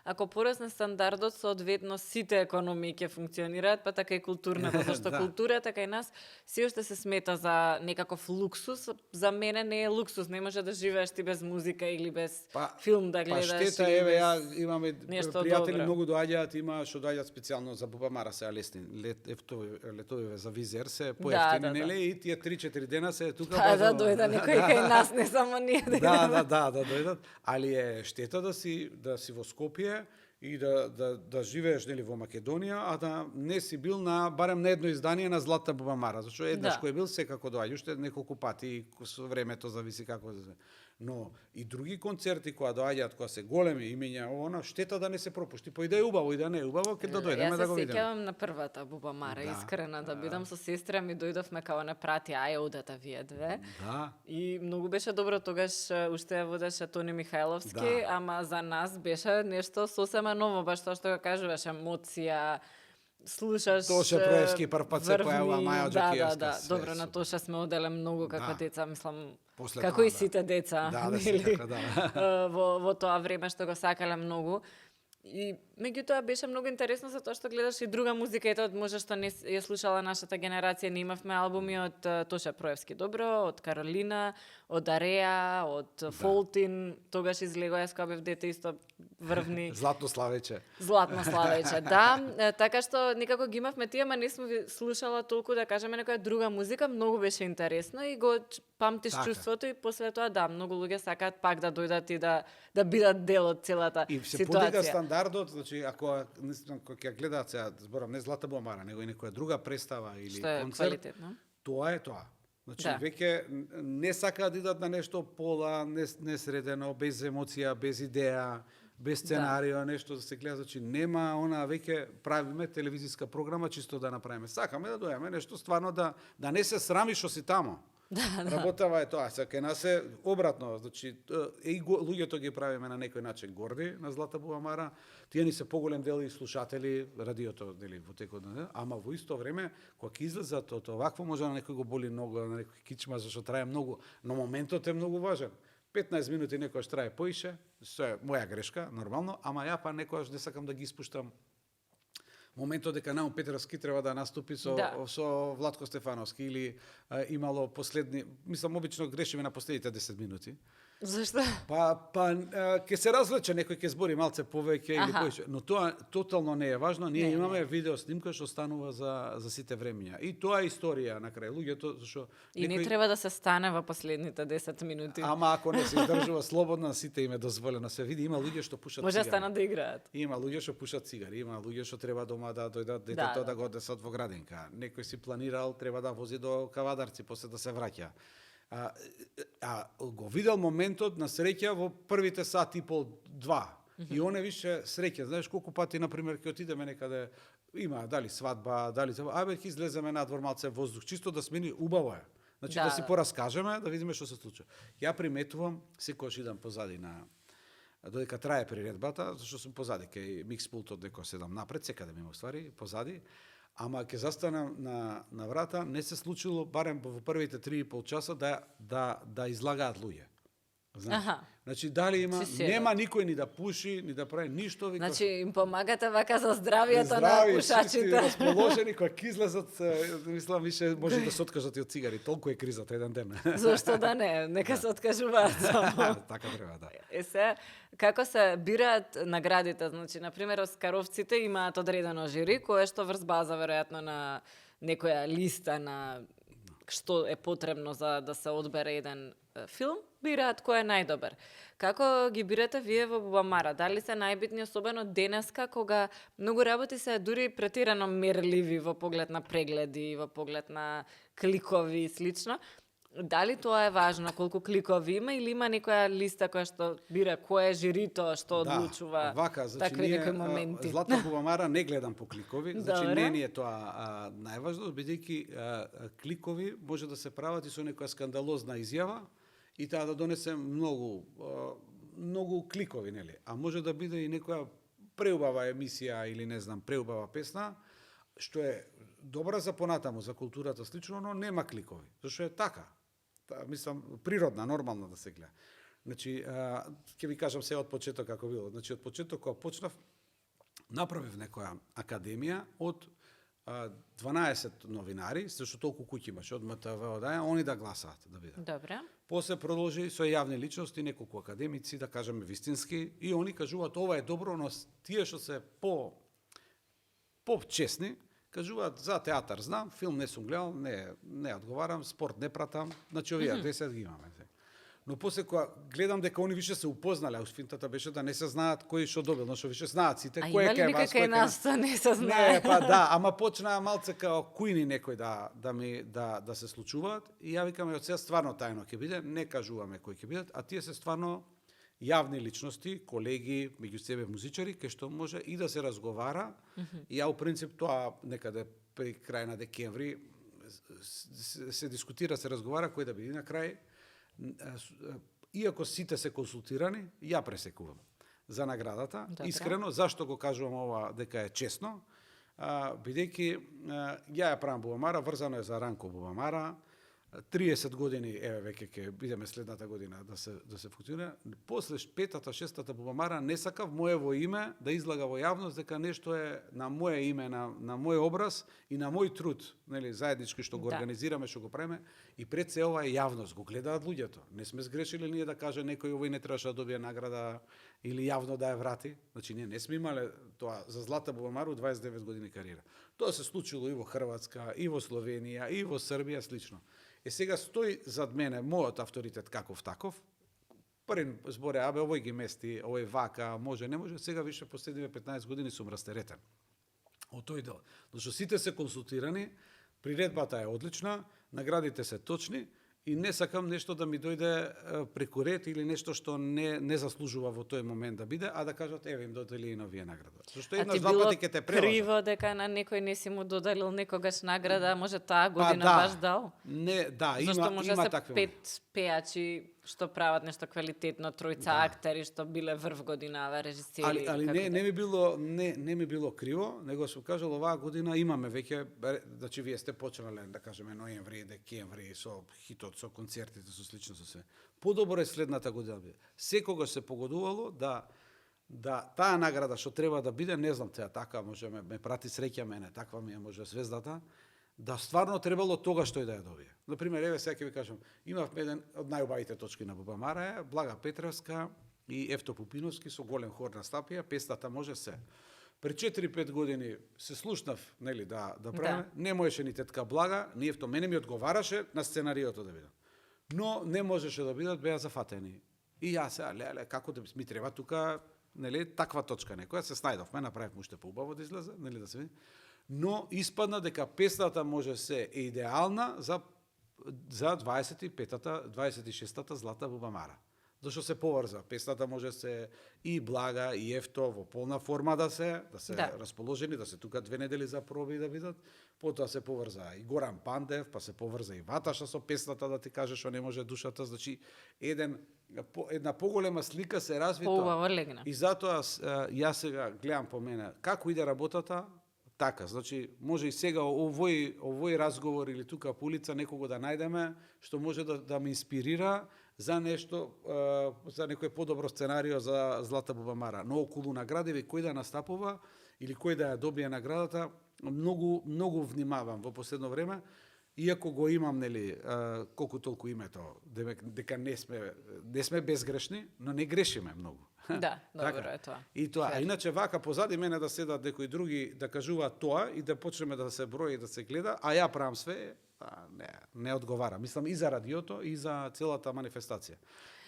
ако порасне стандардот, соодветно сите економии ќе функционираат, па така и културната, зашто културата кај нас се уште се смета за некаков луксус. За мене не е луксус, не може да живееш ти без музика или без филм да гледаш. Па штета, еве, ја имаме пријатели многу доаѓаат, има што доаѓаат специјално за Бубамара, се лесни летови за Визер се поевтини, нели, и тие 3-4 дена се тука да некој кај нас, не само ние. Да дојдат, али е штета да си во Скопје и да живееш, нели, во Македонија, а да не си бил барем на едно издание на Злата Бубамара, зашто еднаш кој бил секако доаѓа, уште неколку пати и со времето зависи како да се. Но и други концерти кои доаѓаат, кои се големи имења, штета да не се пропушти. Па и да е убаво, и да не е убаво, ќе да дојдеме да го видиме. Јас се сеќавам на првата Бубамара, искрена, да бидам со сестра ми, дојдовме као не прати, аје одата вие две. Да. И многу беше добро, тогаш уште ја водеше Тони Михајловски, ама за нас беше нешто сосема ново, баш тоа што го кажуваш, емоција, слушаш Тоше Проевски прв пат се појавува Маја Џокиевска. Да, добро, на Тоша сме оделе многу како деца, мислам, после како и сите деца. Да, во тоа време што го сакале многу. И меѓутоа беше многу интересно за тоа што гледаш и друга музика, ето може што не ја слушала нашата генерација, не имавме албуми од Тоша Проевски добро, од Каролина, од Ареа, од Фолтин, тогаш излегоа, јас кога бев дете исто врвни. Златно славече, да, така што некако ги имавме тие, ама не сме слушала толку, да кажеме, некоја друга музика, многу беше интересно и го памтиш чувството и после тоа многу луѓе сакаат пак да дојдат и да бидат дел од целата ситуација. И се подига стандардот, значи ако ќе гледаат сега, зборам не Злата Бубамара, него и некоја друга представа или концерт, тоа е тоа. Значи веќе не сакаат да идат на нешто пола, несредено, без емоција, без идеја, без сценарио, нешто да се гледа, значи нема веќе правиме телевизиска програма чисто да направиме. Сакаме да дојдеме нешто стварно да не се срамиш што си тамо. Работава е тоа, се кај нас е обратно, значи и луѓето ги правиме на некој начин горди на Злата Бубамара, тие ни се поголем дел и слушатели, радиото, нели, во текот на, ама во исто време кога ќе излезат од овакво, може на некој го боли многу, на некој кичма зашто трае многу, но моментот е многу важен. 15 минути некојаш трае поише, се моја грешка, нормално, ама ја па некојаш не сакам да ги испуштам моментот дека Наум Петровски треба да наступи со Владко Стефановски или имало последни, мислам обично грешиме на последните 10 минути. Зашто? Па ќе се развлече, некој ќе збори малце повеќе или поише, но тоа тотално не е важно. Ние имаме видео снимка што станува за сите времиња. И тоа е историја на крај луѓето, зашто и не треба да се стане во последните 10 минути. Ама ако не се издржува слободно, сите им е дозволено. Се види, има луѓе што пушат цигари. Може станат да играат. Има луѓе што пушат цигари, има луѓе што треба дома нема да дојдат детето да го однесат во градинка. Некој си планирал, треба да вози до Кавадарци, после да се враќа. Го видел моментот на среќа во првите сат и пол, 2. И он е више среќа. Знаеш колку пати, например, ќе отидеме некаде, има дали свадба, дали ќе излеземе надвор малце воздух, чисто да смени, убаво е. Значи да си пораскажеме, да видиме што се случува. Ја приметувам, секогаш идам позади на додека трае приредбата, зашто сум позади кај микспултот, дека седам напред, секаде ми ствари позади. Ама ќе застанам на врата, не се случило барем во првите 3,5 часа да излагаат луѓе. Значи дали има, нема никој ни да пуши, ни да прави ништо. Значи им помагате вака за здравието на пушачите. Расположени, кога ќе излезат, мислам, више може да се откажат и од цигари. Толку е кризата еден ден. Зошто да не? Нека се откажуваат само. Така треба, да. Се, како се бираат наградите? Значи, например, оскаровците имаат одредено жири, кое што врз база, веројатно, на некоја листа на што е потребно за да се одбере еден филм, бираат кој е најдобар. Како ги бирате вие во Бубамара? Дали се најбитни, особено денеска, кога многу работи се дури претирано мерливи во поглед на прегледи, во поглед на кликови и слично? Дали тоа е важно, колку кликови има, или има некоја листа која што бира кој е жирито што одлучува такви некои моменти? Златна Бубамара не гледам по кликови, значи не ни е тоа најважно, бидејќи кликови може да се прават и со некоја скандалозна изјава и таа да донесе многу кликови, нели? А може да биде и некоја преубава емисија или не знам, преубава песна, што е добра за понатаму, за културата слично, но нема кликови. Зашто е така. Мислам, природна, нормална да се гледа. Значи, ќе ви кажам се од почеток како било. Значи, од почеток кога почнав, направив некоја академија од 12 новинари, зашто толку куќи имаше од МТВ, они да гласаат, да бидат. Добре. После продолжи со јавни личности, неколку академици, да кажеме вистински, и они кажуваат ова е добро, но тие што се по-честни, кажуваат за театар знам, филм не сум гледал, не одговарам, спорт не пратам, значи овие 10 ги имаме. Но после кога гледам дека они више се упознале, а финтата беше да не се знаат кој што добил, но што више знаат сите, кој е кај вас, кој е нас, не се знае. Не, па да, ама почнаа малце као кујни некој да се случуваат и ја викам од сега стварно тајно ќе биде, не кажуваме кои ќе бидат, а тие се стварно јавни личности, колеги, меѓу себе музичари, кај што може и да се разговара. И ја, у принцип, тоа некаде при крај на декември се дискутира, се разговара, кој да биде на крај. Иако сите се консултирани, ја пресекувам за наградата. Добре. Искрено, зашто го кажувам ова дека е честно? Бидејќи ја правам Бубамара, врзано е за Ранко Бубамара, 30 години, еве веќе ќе бидеме следната година да се функционира. После петата, шестата Бубамара не сакав моево име да излага во јавност дека нешто е на мое име, на мој образ и на мој труд, нели, заеднички што го организираме, што го правиме, и пред се ова е јавност, го гледаат луѓето. Не сме сгрешили ние да каже некој овој не требаше да добие награда или јавно да ја врати. Значи ние не сме имале тоа за Злата Бубамару 29 години кариера. Тоа се случило и во Хрватска, и во Словенија, и во Србија слично. Сега стои зад мене мојот авторитет каков таков. Првен зборе, овој ги мести, овој вака, може, не може. Сега више последниве 15 години сум растеретен од тој дел. Зашто сите се консултирани, приредбата е одлична, наградите се точни и не сакам нешто да ми дојде преку ред или нешто што не заслужува во тој момент да биде, а да кажат еве им додели и новија награда. Зашто еднаш два пати ќе те прелажат. Криво дека на некој не си му доделил некогаш награда, може таа година баш дал? Не, да, Зашто може има се такви 5 пејачи што прават нешто квалитетно, тројца актери што биле врв година, режисери. Али не ми било криво, него сум кажал оваа година имаме веќе, значи вие сте почнале да кажеме ноември, декември со хитот, со концертите, со слично со се. Подобро е следната година. Секогаш се погодувало да таа награда што треба да биде, не знам, така може ме прати среќа мене, таква ми е може звездата, да стварно требало тогаш тој да ја добие. Например, еве сега ќе ви кажам, имавме еден од најубавите точки на Бубамара е Блага Петревска и Евто Пупиновски со голем хор на стапија, песната може се. Пред 4-5 години се слушнав, нели, да правиме, не можеше ни тетка Блага, ни Евто, мене ми одговараше на сценариото да бидат. Но не можеше да бидат, беа зафатени. И јас сега, како да ми треба тука нели, таква точка некоја, се снајдовме, направивме уште поубаво да излезе, нели, да се види, но испадна дека песната може се идеална за 25-та, 26-та Злата Бубамара. Зашто се поврза. Песната може се и блага, и ефто, во полна форма да се расположени, да се тука 2 недели за проби да видат. Потоа се поврза и Горан Пандев, па се поврза и Ваташа со песната, да ти каже што не може душата. Значи, една поголема слика се разви тоа. И затоа јас сега гледам по мене како иде работата, така, значи може и сега овој разговор или тука по улица некого да најдеме што може да ме инспирира за нешто, за некој подобро сценарио за Злата Бубамара. Но околу наградиви кој да настапува или кој да ја добие наградата, многу внимавам во последно време, иако го имам, нели, колку толку името, дека не сме безгрешни, но не грешиме многу. Да, добро е тоа. И тоа, а иначе вака позади мене да седат некои други да кажуваат тоа и да почнеме да се брои и да се гледа, а ја правам све, не одговара. Мислам и за радиото и за целата манифестација.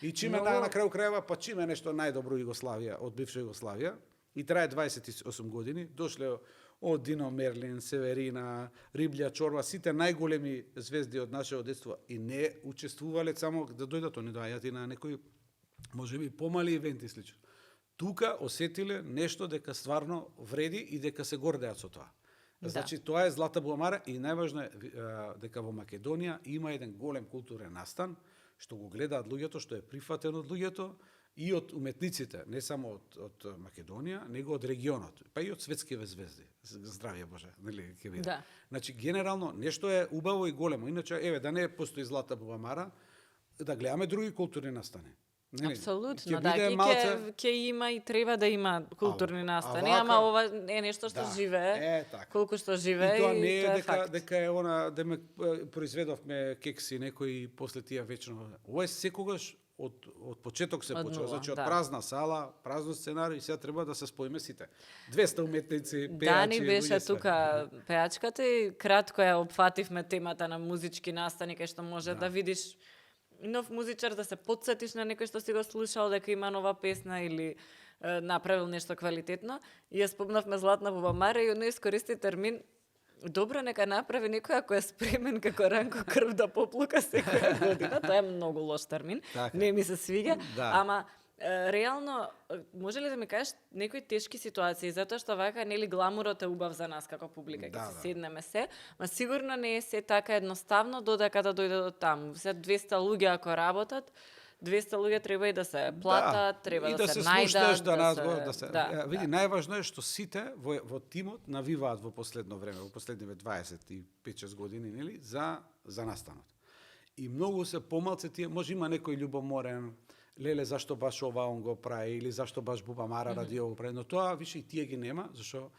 И чиме на крај крајава, па чиме нешто најдобро Југославија, од бивша Југославија, и трае 28 години, дошле од Дино Мерлин, Северина, Риблја Чорба, сите најголеми звезди од нашето детство и не учествувале само да дојдат, они доаѓаат и на некои можеби помали ивенти слично. Тука осетиле нешто дека стварно вреди и дека се гордеат со тоа. Значи, тоа е Злата Бубамара и најважно е дека во Македонија има еден голем културен настан, што го гледаат луѓето, што е прифатен од луѓето и од уметниците, не само од Македонија, него од регионот, па и од светскиве звезди. Здравје Боже, нели ќе биде. Да. Значи, генерално, нешто е убаво и големо. Иначе, да не постои Злата Бубамара, да гледаме други културни настани. Апсолутно, да, ќе има и треба да има културни настани, ама ова е нешто што живее, колку што живее и тоа не е дека е она да ме произведовме кекси некои после тие вечно. Ова е секогаш од почеток се почува, значи од празна сала, празно сценарио и сега треба да се споиме сите. 200 уметници, пејачи. Дани беше тука пејачката и кратко ја опфативме темата на музички настани кај што може да видиш нов музичар, да се потсетиш на некој што си го слушал дека има нова песна или направил нешто квалитетно. И ја спомнавме Златна Бубамара и он искористи термин добро нека направи некој ако е спремен како Ранко крв да поплука секоја година. Тоа е многу лош термин. Не ми се свиѓа, ама реално, може ли да ми кажеш некои тешки ситуации, затоа што вака нели гламурот е убав за нас како публика, ќе се седнеме се, ма сигурно не е се така едноставно додека да дојде до таму. Се 200 луѓе ако работат, 200 луѓе треба и да се платат, треба да се најдат, види, најважно е што сите во тимот навиваат во последно време, во последниве 25-6 години, нели, за настанот. И многу се помалце тие, може има некој љубоморен, леле зашто баш ова он го прави или зашто баш Бубамара ради ово прави, но тоа више и тие ги нема, зашто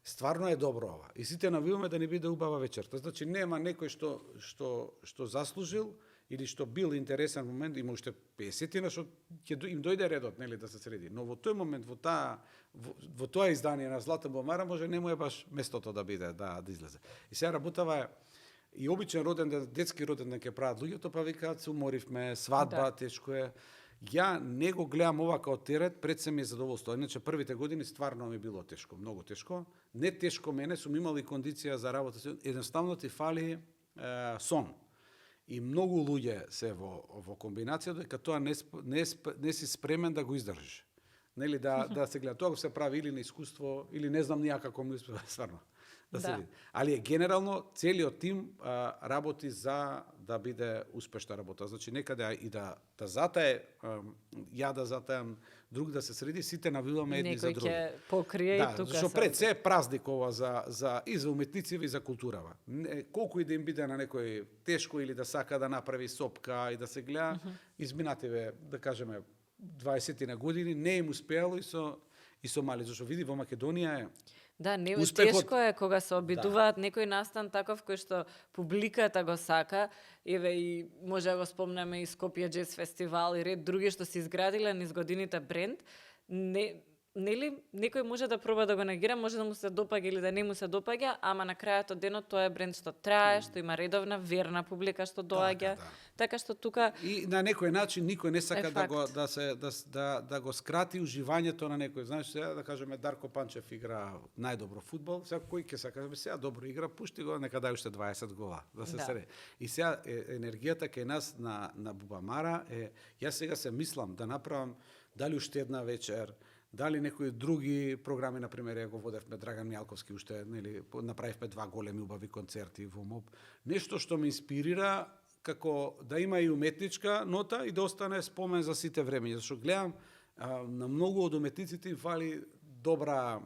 стварно е добро ова. И сите навиваме да не биде убава вечерта. Значи нема некој што заслужил или што бил интересен момент, има уште 50-тина што ќе им дојде редот, нели, да се среди. Но во тој момент, во тоа издание на Злата Бубамара може не му е баш местото да биде, да излезе. И сега работава е и обичен роденден, детски роденден ќе прават луѓето, па викаат се уморивме, свадба, тешко е. Ја не го гледам ова као терет, пред се ми е задоволство. Иначе првите години стварно ми било тешко, многу тешко. Не тешко мене, сум имал и кондиција за работа, едноставно ти фали сон. И многу луѓе се во комбинација дека тоа не си спремен да го издржиш. Нели да се гледа, тоа се прави или на искуство, или не знам нијака ми успева стварно. Да се види. Али генерално целиот тим работи за да биде успешна работа. Значи некаде и да затае, ја да затајам, друг да се среди, сите навиваме едни за други. Некој ќе покрие и тука. Зашто пред се е празник ова и за уметниците и за културава. Колку и да им биде на некој тешко или да сака да направи сопка и да се гледа, изминативе, да кажеме, 20 години не им успеало и со мали, зашто види во Македонија е тешко е кога се обидуваат некој настан таков кој што публиката го сака, и може да го спомнеме и Скопје Джез фестивал и ред други што се изградиле низ годините бренд, нели, некој може да проба да го негира, може да му се допаѓа или да не му се допаѓа, ама на крајот од денот тоа е бренд што трае, што има редовна, верна публика што доаѓа. Така што тука и на некој начин никој не сака да го скрати уживањето на некој. Знаеш, сега да кажеме Дарко Панчев игра најдобро фудбал, сега кој ќе сака, сега добро игра, пушти го, нека дај уште 20 гола, да се среди. И сега енергијата кај нас на Бубамара е, јас сега се мислам да направам дали уште една вечер, дали некои други програми, например, ја го водевме Драган Мјалковски, уште, нели, направивме 2 големи убави концерти во МОБ. Нешто што ме инспирира како да има и уметничка нота и да остане спомен за сите времења. Зашто гледам на многу од уметниците им фали добра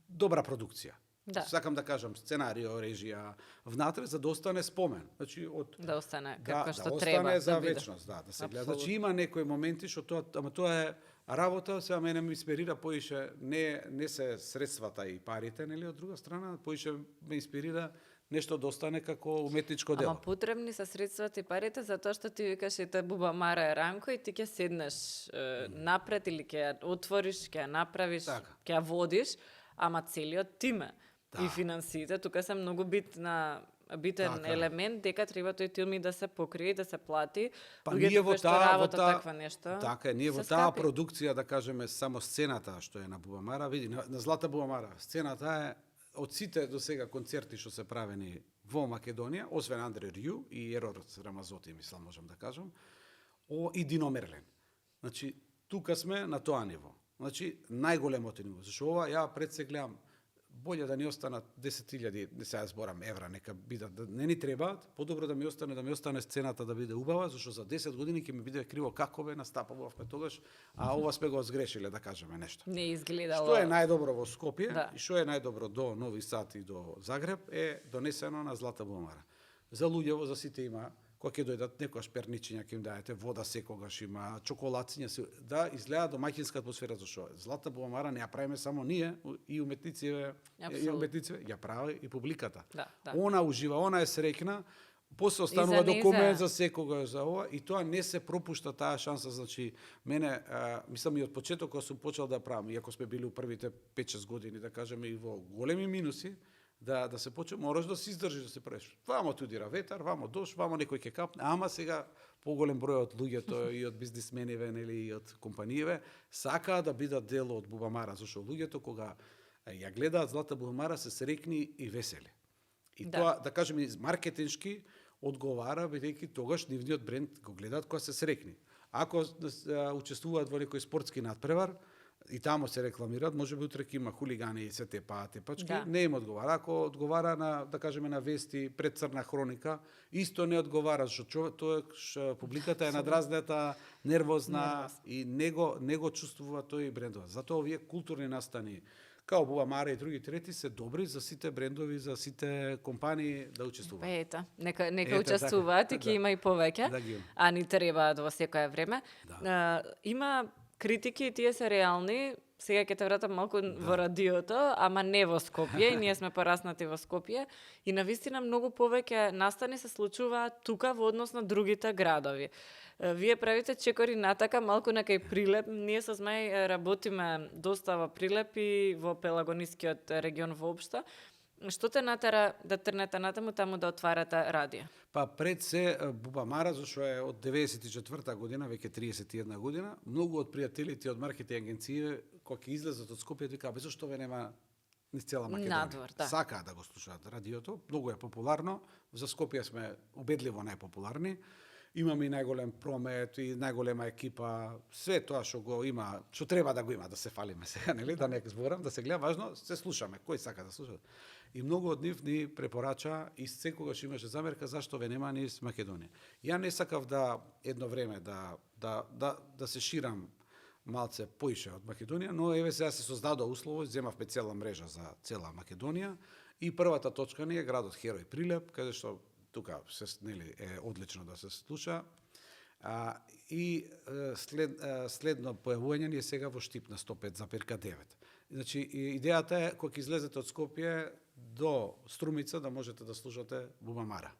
продукција. Да. Сакам да кажам сценарио, режија внатре за да остане спомен. Значи да остане како што да треба остане за вечност, да се гледа. Значи има некои моменти што тоа е работа, сега мене ме инспирира поише не се средствата и парите, нели, од друга страна, поише ме инспирира нешто да остане како уметничко дело. Ама потребни се средствата и парите затоа што ти викаш ете Бубамара е ранко и ти ќе седнеш напред или ќе ја отвориш, ќе ја направиш, ќе ја водиш, ама целиот тиме и финансиите тука се многу битен елемент дека треба тој тим да се покрие, да се плати. Па ние во таква нешто. Така, ние во таа продукција, да кажеме, само сцената што е на Бубамара, види, на Злата Бубамара, сцената е од сите до сега концерти што се правени во Македонија, освен Андре Рју и Ерор Рамазоти, мислам, можам да кажам, и Дино Мерлен. Значи, тука сме на тоа ниво. Значи, најголемото ниво. Зашто ова, ја пред се гледам, болje да ни останат 10.000, не сега зборам евра, нека бидат, не ни требаат, подобро да ми остане сцената да биде убава, зашто за 10 години ќе ми биде криво како бе настапувавме тогаш, а ова сме го згрешиле, да кажеме нешто. Не изгледало. Што е најдобро во Скопје и што е најдобро до Нови Сад и до Загреб е донесено на Злата Бубамара. За луѓево, за сите има, кога ќе дојдат некојаш перничиња ќе им дајете, вода секогаш има, чоколациња се, да изгледа домаќинска атмосфера, зашто Злата Бубамара не ја правиме само ние и уметниците, ја прави и публиката. Она ужива, она е среќна, после останува документ за секогаш за ова и тоа не се пропушта таа шанса, значи мене мислам и од почеток кога сум почел да правам, иако сме били у првите 5-6 години, да кажеме, и во големи минуси, да се почне, мораш да се издржиш, да се правиш. Вамо тудира ветар, вамо дожд, вамо некој ќе капне, ама сега поголем број од луѓето и од бизнисмениве, нели, и од компанииве сакаат да бидат дел од Бубамара, зашто луѓето кога ја гледаат Злата Бубамара се среќни и весели. И тоа, да кажеме, маркетиншки одговара, бидејќи тогаш нивниот бренд го гледаат кога се среќни. Ако учествуваат во некој спортски надпревар, и тамо се рекламираат, можеби утре ќе има хулигани и се тепачки, не им одговара. Ако одговара на, да кажеме, на вести пред црна хроника, исто не одговара, што тоа публиката е надразнета, нервозна и не го чувствува тој брендот. Затоа овие културни настани, као Бубамара и други трети, се добри за сите брендови, за сите компании да учествуваат. Ета, нека учествуваат и ќе има и повеќе, а ни требаат во секое време. Има критики и тие се реални. Сега ќе те вратам малку во радиото, ама не во Скопје, и ние сме пораснати во Скопје, и навистина многу повеќе настани се случуваат тука во однос на другите градови. Вие правите чекори натака, малку на кај Прилеп. Ние со Змај работиме доста во Прилеп и во Пелагонискиот регион воопшто. Што те натера да трнете натаму таму да отварате радио? Па пред се Бубамара, зашто е од 94-та година, веќе 31 година, многу од пријателите од маркетинг агенции кога ќе излезат од Скопје викаа бе зашто ве нема низ цела Македонија. Надвор, да. Сакаат да го слушаат радиото, многу е популарно, за Скопје сме убедливо најпопуларни. Имаме и најголем промет и најголема екипа, све тоа што го има, што треба да го има, да се фалиме сега, нели, да не зборам, да се гледа, важно, се слушаме, кој сака да слуша. И многу од нив ни препорача и секогаш имаше замерка зашто ве нема низ Македонија. Ја не сакав да едно време да се ширам малце поише од Македонија, но еве сега се создадоа услови, земавме цела мрежа за цела Македонија и првата точка ни е градот Херој Прилеп, каде што тука нели е одлично да се слуша. Следно појавување ни е сега во Штип на 105,9. Значи идејата е кога ќе излезете од Скопје до Струмица да можете да слушате Бубамара.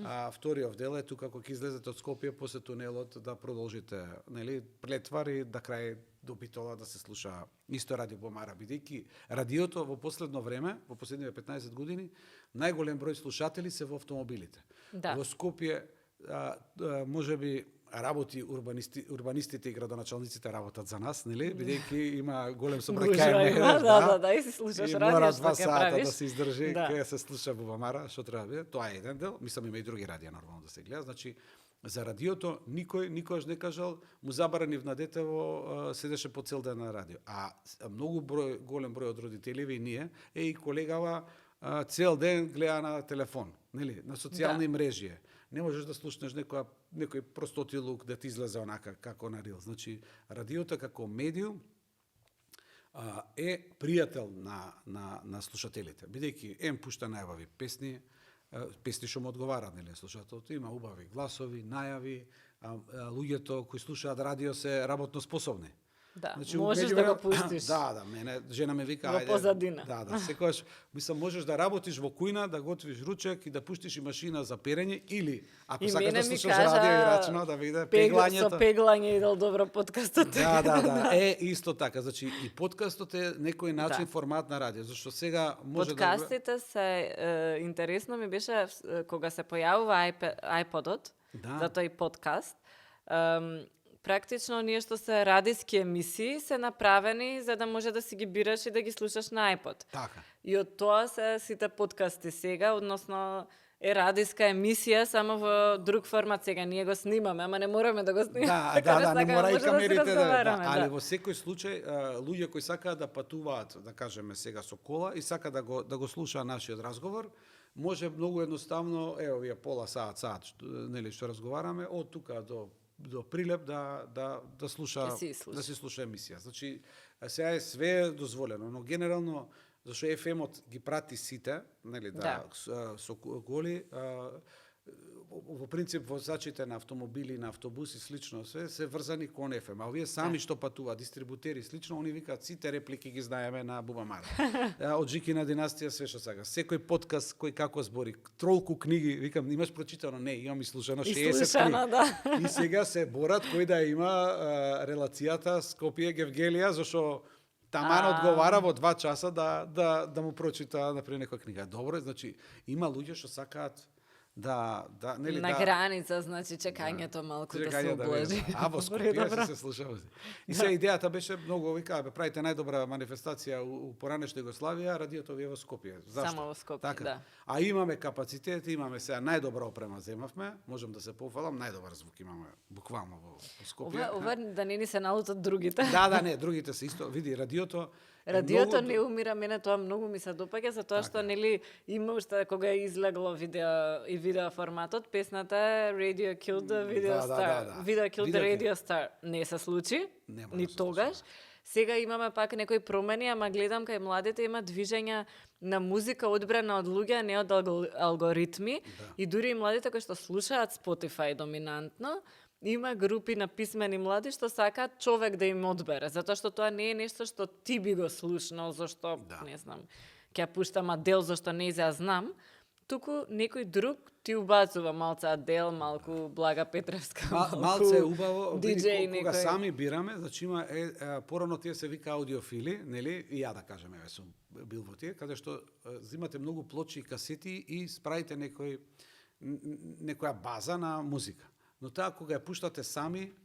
А вториот дел е тука кога ќе излезете од Скопје после тунелот да продолжите, нели, Плетвари да крај до Битола да се слуша исто радио Бумамара, бидејќи радиото во последно време, во последниве 15 години, најголем број слушатели се во автомобилите. Да. Во Скопје можеби работи урбанистите и градоначалниците работат за нас, нели? Бидејќи има голем собраќај. Да, и си слушаш радио, мора што 2 ќе сата правиш. да се издржи, Да. кога се слуша Бумамара, што треба да биде. Тоа е еден дел, мислам има и други радија нормално да се гледа. Значи, за радиото никој никогаш не кажал му забранив на детево седеше по цел ден на радио. А многу голем број од родителиве и ние и колегава цел ден гледа на телефон, нели, на социјални мрежи. Не можеш да слушнеш некој простотилук да ти излезе онака како на рил. Значи, радиото како медиум е пријател на слушателите. Бидејќи пушта најубави песни што му одговараат, нели, слушателот, има убави гласови, најави, луѓето кои слушаат радио се работно способни. Да, Значи, можеш да го пуштиш. Да, мене жена ме вика во позадина. Да, секогаш мислам можеш да работиш во кујна, да готвиш ручек и да пуштиш и машина за перење или ако И сакаш мене да ми слушаш кажа, радио и рачно да види пеглањето. Со пеглање идел добро подкастот. Да, исто така. Значи и подкастот е некој начин формат на радио, зашто сега може подкастите се интересно ми беше кога се појавува iPod-от, за тој подкаст. Практично ние што се радиски емисии се направени за да може да си ги бираш и да ги слушаш на iPod. Така. И од тоа се сите подкасти сега, односно е радиска емисија само во друг формат сега. Ние го снимаме, ама не мораме да го снимаме. Да, не мора и камерите да. али во секој случај луѓе кои сакаат да патуваат, да кажеме сега со кола и сака да го слуша нашиот разговор, може многу едноставно, овие пола саат, нели што разговараме, од тука до Прилеп да слуша да се слуша емисија. Значи сега е све дозволено, но генерално зашто FM-от ги прати сите, нели со голи во принцип возачите на автомобили, на автобуси слично се врзани кон FM. А овие сами што патуваат дистрибутери слично, они викаат сите реплики ги знаеме на Бумамара. Од Жикина династија све што сака. Секој подкаст кој како збори, тролку книги, викам, имаш прочитано? Не, имам слушано 60 книги. Да. И сега се борат кој да има релацијата Скопје Гевгелија, зашто таман одговара во 2 часа да му прочита например некоја книга. Добро, значи има луѓе што сакаат нели на граница, значи чекањето малку да се облажи. Во Скопје се слушава. И се идејата беше многу вика, правите најдобра манифестација у поранешна Југославија, радиото ви е во Скопје. Зашто? Само во Скопје, така. Да. А имаме капацитет, имаме сега најдобра опрема земавме, можам да се пофалам, најдобар звук имаме буквално во Скопје. Ова да не ни се налутат другите. Да, не, другите се исто. Види, радиото не умира, мене тоа многу ми се допаѓа, затоа што нели има уште кога е излегло видео форматот, песната е Radio Killed the Video Star. Video Killed the Radio Star. Не се случи, ни тогаш. Сега имаме пак некои промени, ама гледам кај младите има движења на музика одбрана од луѓе, не од алгоритми. И дури и младите кои што слушаат Spotify доминантно, има групи на писмени млади што сакаат човек да им одбере, затоа што тоа не е нешто што ти би го слушнал, зашто, не знам, ќе пуштам Адел, зашто не ја знам, туку некој друг ти убацува малце Адел, малку Блага Петревска, малце убаво, DJ кога сами бираме, значи има порано тие се вика аудиофили, нели, и ја да кажем, сум бил во тие, каде што зимате многу плочи и касети и справите некоја база на музика. Но таа кога ја пуштате сами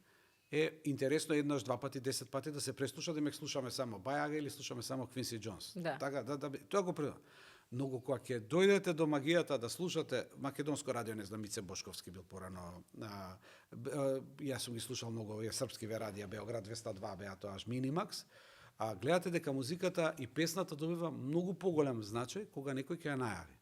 е интересно еднаш, 2 пати, 10 пати да се преслуша, да ме слушаме само Бајага или слушаме само Квинси Џонс. Така тоа го предам. Многу кога ќе дојдете до магијата да слушате македонско радио, не знам, Мице Бошковски бил порано. Јас сум ги слушал многу овие српски радија, Београд 202 беа тоаш Минимакс. А гледате дека музиката и песната добива многу поголем значај кога некој ќе ја најави.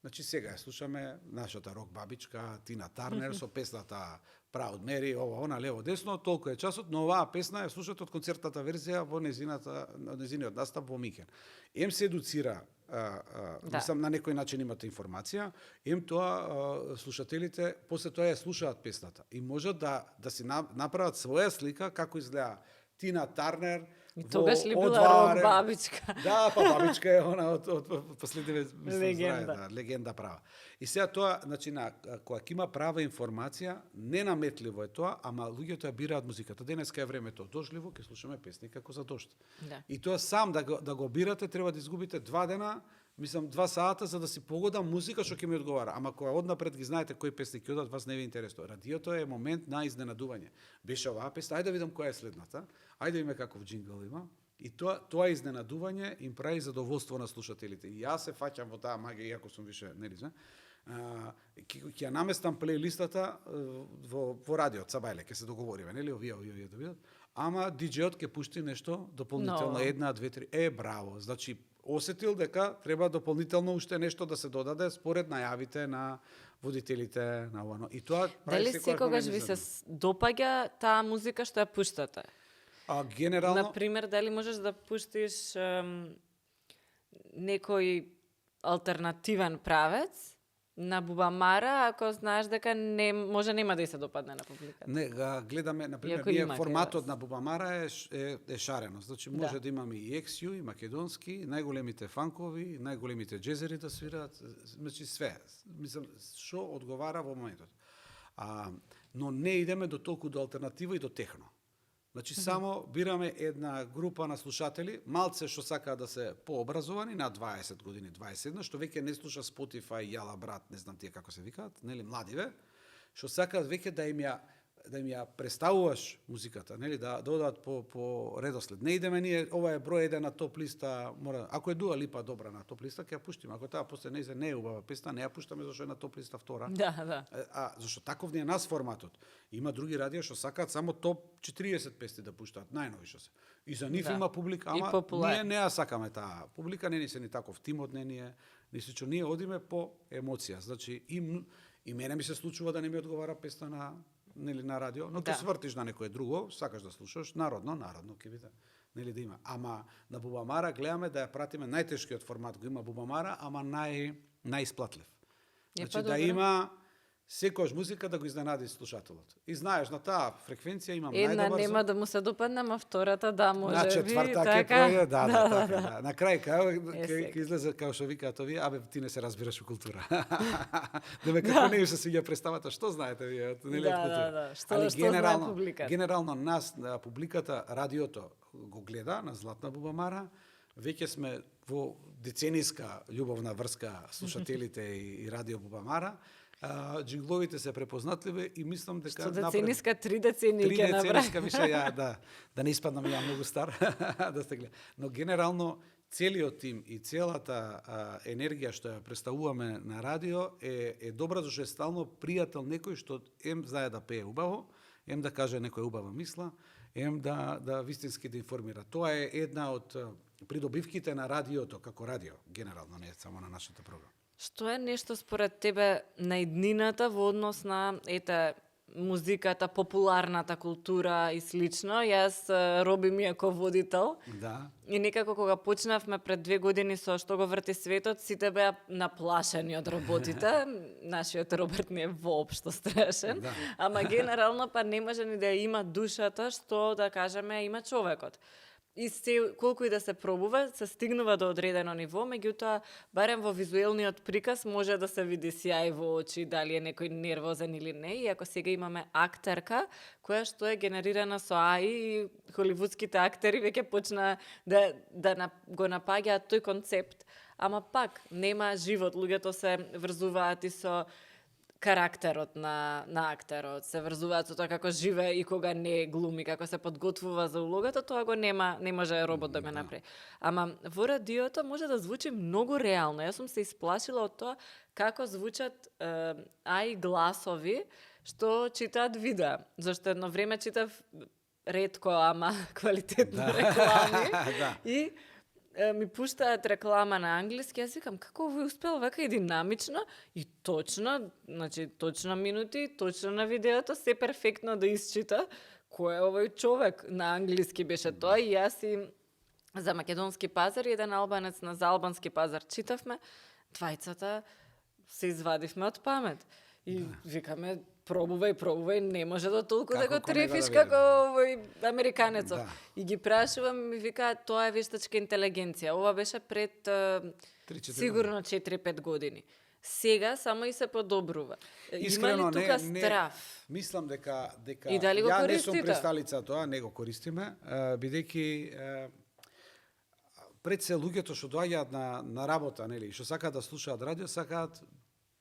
Значи сега ја слушаме нашата рок бабичка Тина Тарнер со песната Proud Mary, она лево десно, толку е часот, но оваа песна ја слушате од концертната верзија во незиниот настап во Микен. Се едуцира, мислам на некој начин имате информација, тоа слушателите после тоа ја слушаат песната и можат да си направат своја слика како изгледа Тина Тарнер И тогаш ли била рок бабичка? Да, па бабичка е она од последниве легенда. Легенда права. И сега тоа, значи, кога има права информација, ненаметливо е тоа, ама луѓето ја бираат музиката. Денеска е времето дожливо, ќе слушаме песни како за дожд. Да. И тоа сам да го бирате, треба да изгубите 2 дена, 2 сата за да си погодам музика што ќе ми одговара. Ама кога однапред ги знаете кои песни ќе одат, вас не ви интересува. Радиото е момент на изненадување. Беше оваа песна, ајде да видам која е следната. Ајде да видиме каков џингл има. И тоа изненадување им прави задоволство на слушателите. И јас се фаќам во таа магија, иако сум више, нели знам, ќе ја наместам плейлистата во радиот, Сабајле, ќе се договориме, нели, овие да видат. Ама диџејот ќе пушти нешто дополнително, 1, 2, 3. Браво. Значи, осетил дека треба дополнително уште нешто да се додаде според најавите на водителите на ова. И тоа дали секогаш ви се допаѓа таа музика што ја пуштате? Генерално, например, дали можеш да пуштиш некој алтернативен правец на Бубамара, ако знаеш дека може нема да и се допадне на публиката? Не, гледаме, например, ние форматот на Бубамара е шарено. Значи, може да имаме и XU, и македонски, најголемите фанкови, најголемите джезери да свираат, значи све. Мислам, што одговара во моментот. Но не идеме до толку до алтернатива и до техно. Значи, само бираме една група на слушатели, малце што сакаат да се пообразовани, на 20 години, 21, што веќе не слуша Spotify, Јала брат, не знам тие како се викаат, нели, младиве, што сакаат веќе да им ја представуваш музиката, нели, да одат по редослед. Не идеме ние, ова е број 1 на топ листа, мора, ако е Дуа Липа добра на топ листа, ќе ја пуштиме. Ако таа после не е убава песна, не ја пуштаме зашто е на топ листа втора. Да. Зашто таков не е нас форматот. Има други радио што сакаат само топ 40 песни да пуштаат, најнови што се. И за нив има публика, ама ние не ја сакаме таа публика, не ни се ни таков тимот, не ни е, нисичо, ние одиме по емоција. Значи, и мене ми се случува да не ми одговара песна на радио, но ќе свртиш на некое друго, сакаш да слушаш, народно ќе биде, нели, да има. Ама на Бубамара гледаме да ја пратиме, најтешкиот формат го има Бубамара, ама најисплатлив. Значи, да има секојаш музика да го изненади слушателот. И знаеш, на таа фреквенција имам една нема да му се допадне, ама втората да може на четврта ќе пројде, така. На крај ќе излезе како што викаат овие, ти не се разбираш во култура. Деме како не се свиѓа представата, што знаете вие, нели, од култура. Што знае публиката? Генерално нас публиката, радиото го гледа на Златна Бубамара. Веќе сме во децениска љубовна врска слушателите и радио Бубамара. Джингловите се препознатливи и мислам дека што децениска 3 децении ќе направи. 3 децениска више да не испаднам ја многу стар да сте гледа. Но генерално целиот тим и целата енергија што ја представуваме на радио е добра зашто е стално пријател некој што знае да пее убаво, да каже некоја убава мисла, да вистински да информира. Тоа е една од придобивките на радиото како радио, генерално, не само на нашата програма. Што е нешто според тебе наиднината во однос на музиката, популарната култура и слично? Јас робим како водител. Да. И некако кога почнавме пред 2 години со Што го врти светот, сите беа наплашени од роботите. Нашиот робот не е воопшто страшен. Да. Ама генерално па не може ни да има душата што да кажеме има човекот. И колку и да се пробува, се стигнува до одредено ниво, меѓутоа, барем во визуелниот приказ може да се види сјај во очи, дали е некој нервозен или не. И ако сега имаме актерка, која што е генерирана со АИ, и холивудските актери веќе почна да го напаѓаат тој концепт, ама пак нема живот, луѓето се врзуваат и со карактерот на актерот, се врзуваат со тоа како живее и кога не глуми, како се подготвува за улогата, тоа го нема, не може робот да го направи. Ама во радиото може да звучи многу реално. Јас сум се исплашила од тоа како звучат АИ гласови што читаат видеа. Зашто едно време читав ретко, ама квалитетно реклами. И ми пуштаат реклама на англиски, јас викам како ви успел вака и динамично и точно, значи точно минути, точно на видеото, се перфектно да исчита кој е овој човек. На англиски беше тоа и јас и за македонски пазар и еден албанец за албански пазар читавме, двајцата се извадивме од памет. И викаме, пробувај, не може до толку да го Како трефиш него да како овој американецов. Да. И ги прашувам, ми викаат, тоа е вештачка интелигенција. Ова беше пред сигурно 4-5 години. Сега само и се подобрува. Искрено, има ли тука страф? Мислам дека И дали го ја не користите? сум присталица тоа, не го користиме, бидејќи пред се луѓето што доаѓаат на работа, нели, што сакаат да слушаат радио, сакаат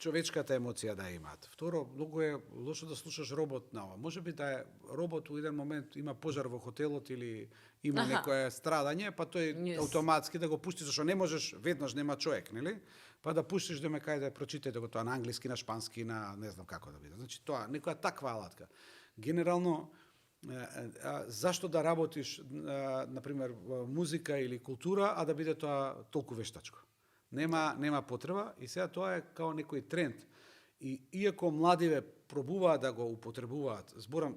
човечката емоција да имаат. Второ, многу е лошо да слушаш робот на ова. Можеби да е робот у еден момент има пожар во хотелот или има некое страдање, па тој автоматски да го пусти, зашто не можеш веднаш, нема човек, нели? Па да пуштиш да ме кај да прочитате го тоа на англиски, на шпански, на не знам како да биде. Значи тоа некоја таква алатка. Генерално зашто да работиш например музика или култура, а да биде тоа толку вештачко? Нема потреба и сега тоа е као некој тренд. И иако младиве пробуваат да го употребуваат, зборам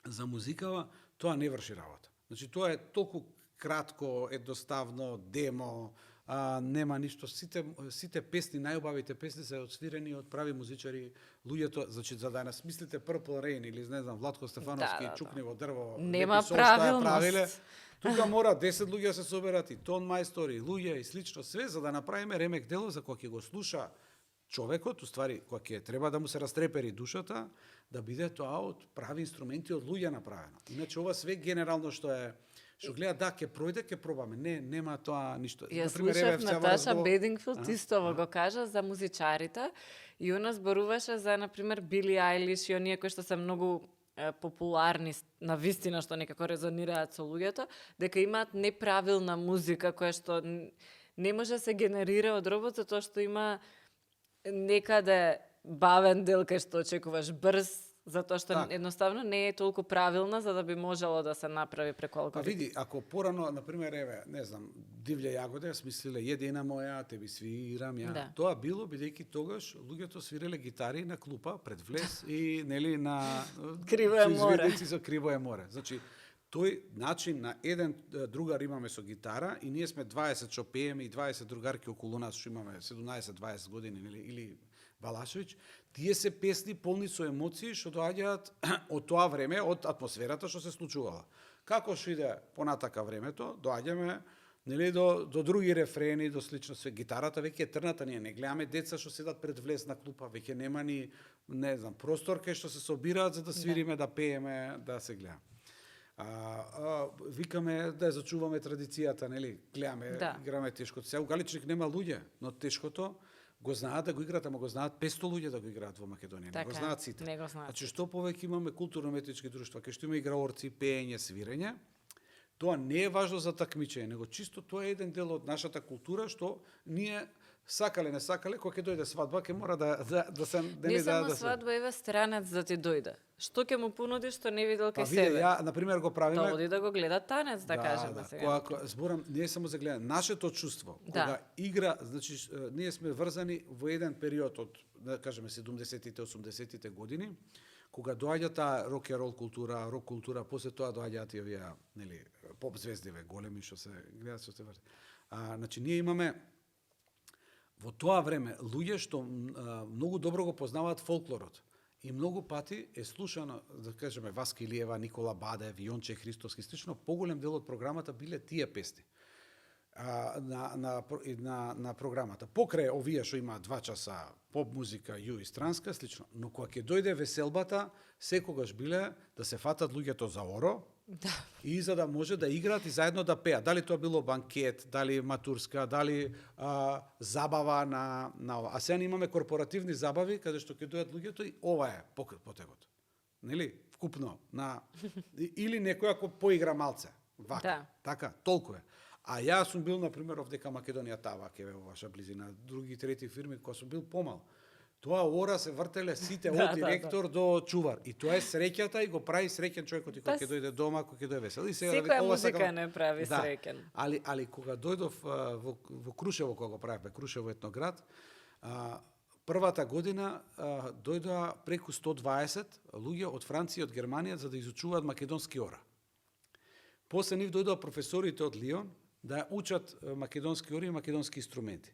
за музикава, тоа не врши работа. Значи тоа е толку кратко, едноставно, демо, нема ништо. Сите песни, најубавите песни се отсвирени од прави музичари, луѓето, значи за да не смислите Purple Rain или не знам Владко Стефановски чукне во дрво, нема правилност. Тука мора 10 луѓе се соберат и тон мајстори, луѓе и слично све за да направиме ремек дело за кога ќе го слуша човекот, уствари кога ќе треба да му се растрепери душата, да биде тоа од прави инструменти од луѓе направено. Иначе ова све генерално што гледа да ќе пројде, ќе пробаме. Нема тоа ништо. Ја слушав Наташа Бедингфилд исто го кажа за музичарите и она зборуваше за на пример Били Айлиш и оние кои што се многу популарни на вистина што некако резонираат со луѓето, дека имаат неправилна музика која што не може да се генерира од робот затоа што има некаде бавен дел кај што очекуваш брз, затоа што едноставно не е толку правилна за да би можело да се направи преку алгоритм. Па види, ако порано, например, еве, не знам, Дивља јагода, смислиле едина моја, тебе свирам ја. Да. Тоа било бидејќи тогаш луѓето свиреле гитари на клупа пред влез и нели на Криво е море. За Криво е море. Значи тој начин на еден другар имаме со гитара и ние сме 20 што пееме и 20 другарки околу нас што имаме 17-20 години или Балашевиќ, тие се песни полни со емоции што доаѓаат од тоа време, од атмосферата што се случувала. Како што иде понатака времето, доаѓаме нели до други рефрени, до слично све. Гитарата веќе е трната, ние не гледаме деца што седат пред влез на клупа, веќе нема ни, не знам, простор кај што се собираат за да свириме, да пееме, да се гледа. Викаме да ја зачуваме традицијата, нели? Гледаме, играме тешкото. Сега у Галичник нема луѓе, но тешкото го знаат да го играат, ама го знаат 500 луѓе да го играат во Македонија. Не го знаат сите. Не го знаат. Значи што повеќе имаме културно-уметнички друштва, кај што има играорци, пеење, свирење, тоа не е важно за такмичење, него чисто тоа е еден дел од нашата култура што ние сакале не сакале, кога ќе дојде свадба, ќе мора да се не само свадба, еве странец да ти дојде. Што ќе му понудиш што не видел кај себе? Ја на пример го правиме. Да оди да го гледа танец, да кажеме сега. Кога зборам, не само за гледане, нашето чувство, кога игра, значи ние сме врзани во еден период од, да кажеме 70-тите, 80-тите години, кога доаѓа таа рок н рол култура, рок култура, после тоа доаѓаат и овие, нели, поп звездиве големи што се гледаат што се врти. Значи ние имаме во тоа време луѓе што многу добро го познаваат фолклорот и многу пати е слушано, да кажеме, Васка Илиева, Никола Бадев, Јонче Христоски, слично поголем дел од програмата биле тие песни на програмата. Покрај овие што има 2 часа поп музика, ју и странска, слично. Но кога ќе дојде веселбата, секогаш биле да се фатат луѓето за оро, и за да може да играат и заедно да пеат. Дали тоа било банкет, дали матурска, дали забава на ова. А сега имаме корпоративни забави, каде што ќе дојдат луѓето и ова е потегот. Нели? Вкупно. Или некој ако поигра малце. Вака. Така, толку е. А јас сум бил, например, овдека Македонија Тава, ке во ваша близина, други трети фирми, кога сум бил помал. Тоа ора се вртеле сите од директор до чувар. И тоа е среќата и го прави среќен човекот и кога ќе дојде дома, кога ќе дојде весел. Секоја музика не прави среќен. Али кога дојдов во Крушево, кога го правевме, Крушево етноград, првата година дојдоа преку 120 луѓе од Франција и од Германија за да изучуваат македонски ора. После нив дојдоа професорите од Лион да учат македонски ори и македонски инструменти.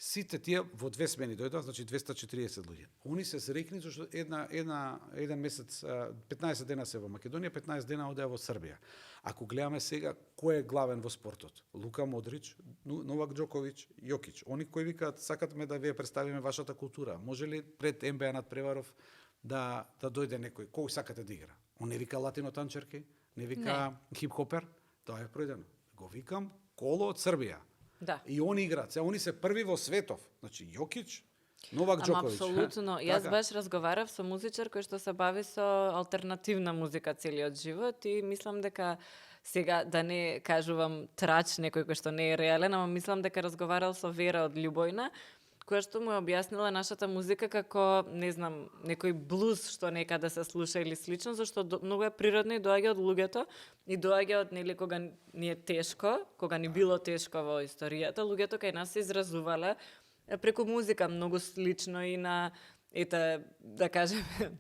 Сите тие во 2 смени дојдоа, значи 240 луѓе. Они се срекни зашто еден месец, 15 дена се во Македонија, 15 дена одеа во Србија. Ако гледаме сега кој е главен во спортот, Лука Модрич, Новак Џоковиќ, Јокич, они кои викаат сакаме да вие представиме вашата култура, може ли пред НБА надпреваров да дојде некој, кој сакате да игра? Он не вика латино танчерки, не вика хип-хопер, тоа е пројдено. Го викам коло од Србија. Да. И они играат. Они се први во светов. Значи Јокич, Новак Џоковиќ. Апсолутно. Јас баш разговарав со музичар кој што се бави со алтернативна музика целиот живот и мислам дека сега да не кажувам трач некој кој што не е реален, ама мислам дека разговарал со Вера од Љубојна, која што му е објаснила нашата музика како, не знам, некој блуз што некаде се слуша или слично, зашто многу е природно и доаѓа од луѓето и доаѓа од нели кога ни е тешко, кога ни било тешко во историјата, луѓето кај нас се изразувале преку музика многу слично и на да кажеме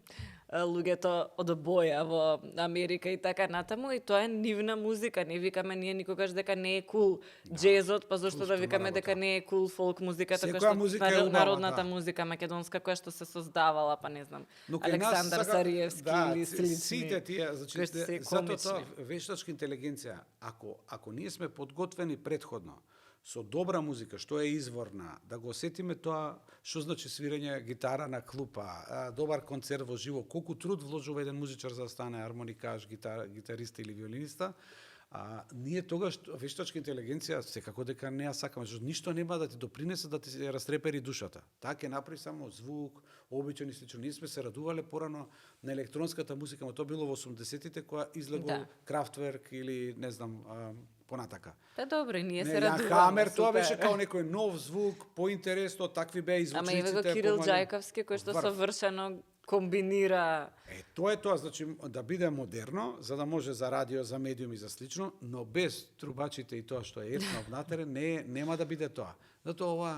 луѓето од боја во Америка и така натаму, и тоа е нивна музика. Не викаме ние никогаш дека не е кул джезот, па зашто да викаме дека не е кул фолк музиката, која што народната музика македонска која што се создавала, па не знам, Александар Сариевски или слични. Сите тие, значи затоа тоа вештачка интелигенција, ако ние сме подготвени претходно со добра музика, што е изворна, да го осетиме тоа, што значи свирење гитара на клупа, добар концерт во живо, колку труд вложува еден музичар за да стане армоникаш, гитарист или виолиниста, ние тогаш вештачка интелигенција секако дека не ја сакаме, што ништо нема да ти допринесе да ти се растрепери душата. Таа ќе направи само звук, обичен и слично. Ние сме се радувале порано на електронската музика, но тоа било во 80-тите кога излегол Крафтверк или не знам понатака. Та добро, ние се радуваме. Хамер, тоа беше као некој нов звук, поинтересно, такви беа звучниците. Ама еве го Кирил Џајковски кој што совршено комбинира. Тоа е тоа, значи да биде модерно, за да може за радио, за медиум и за слично, но без трубачите и тоа што е етно внатре, нема да биде тоа. Затоа ова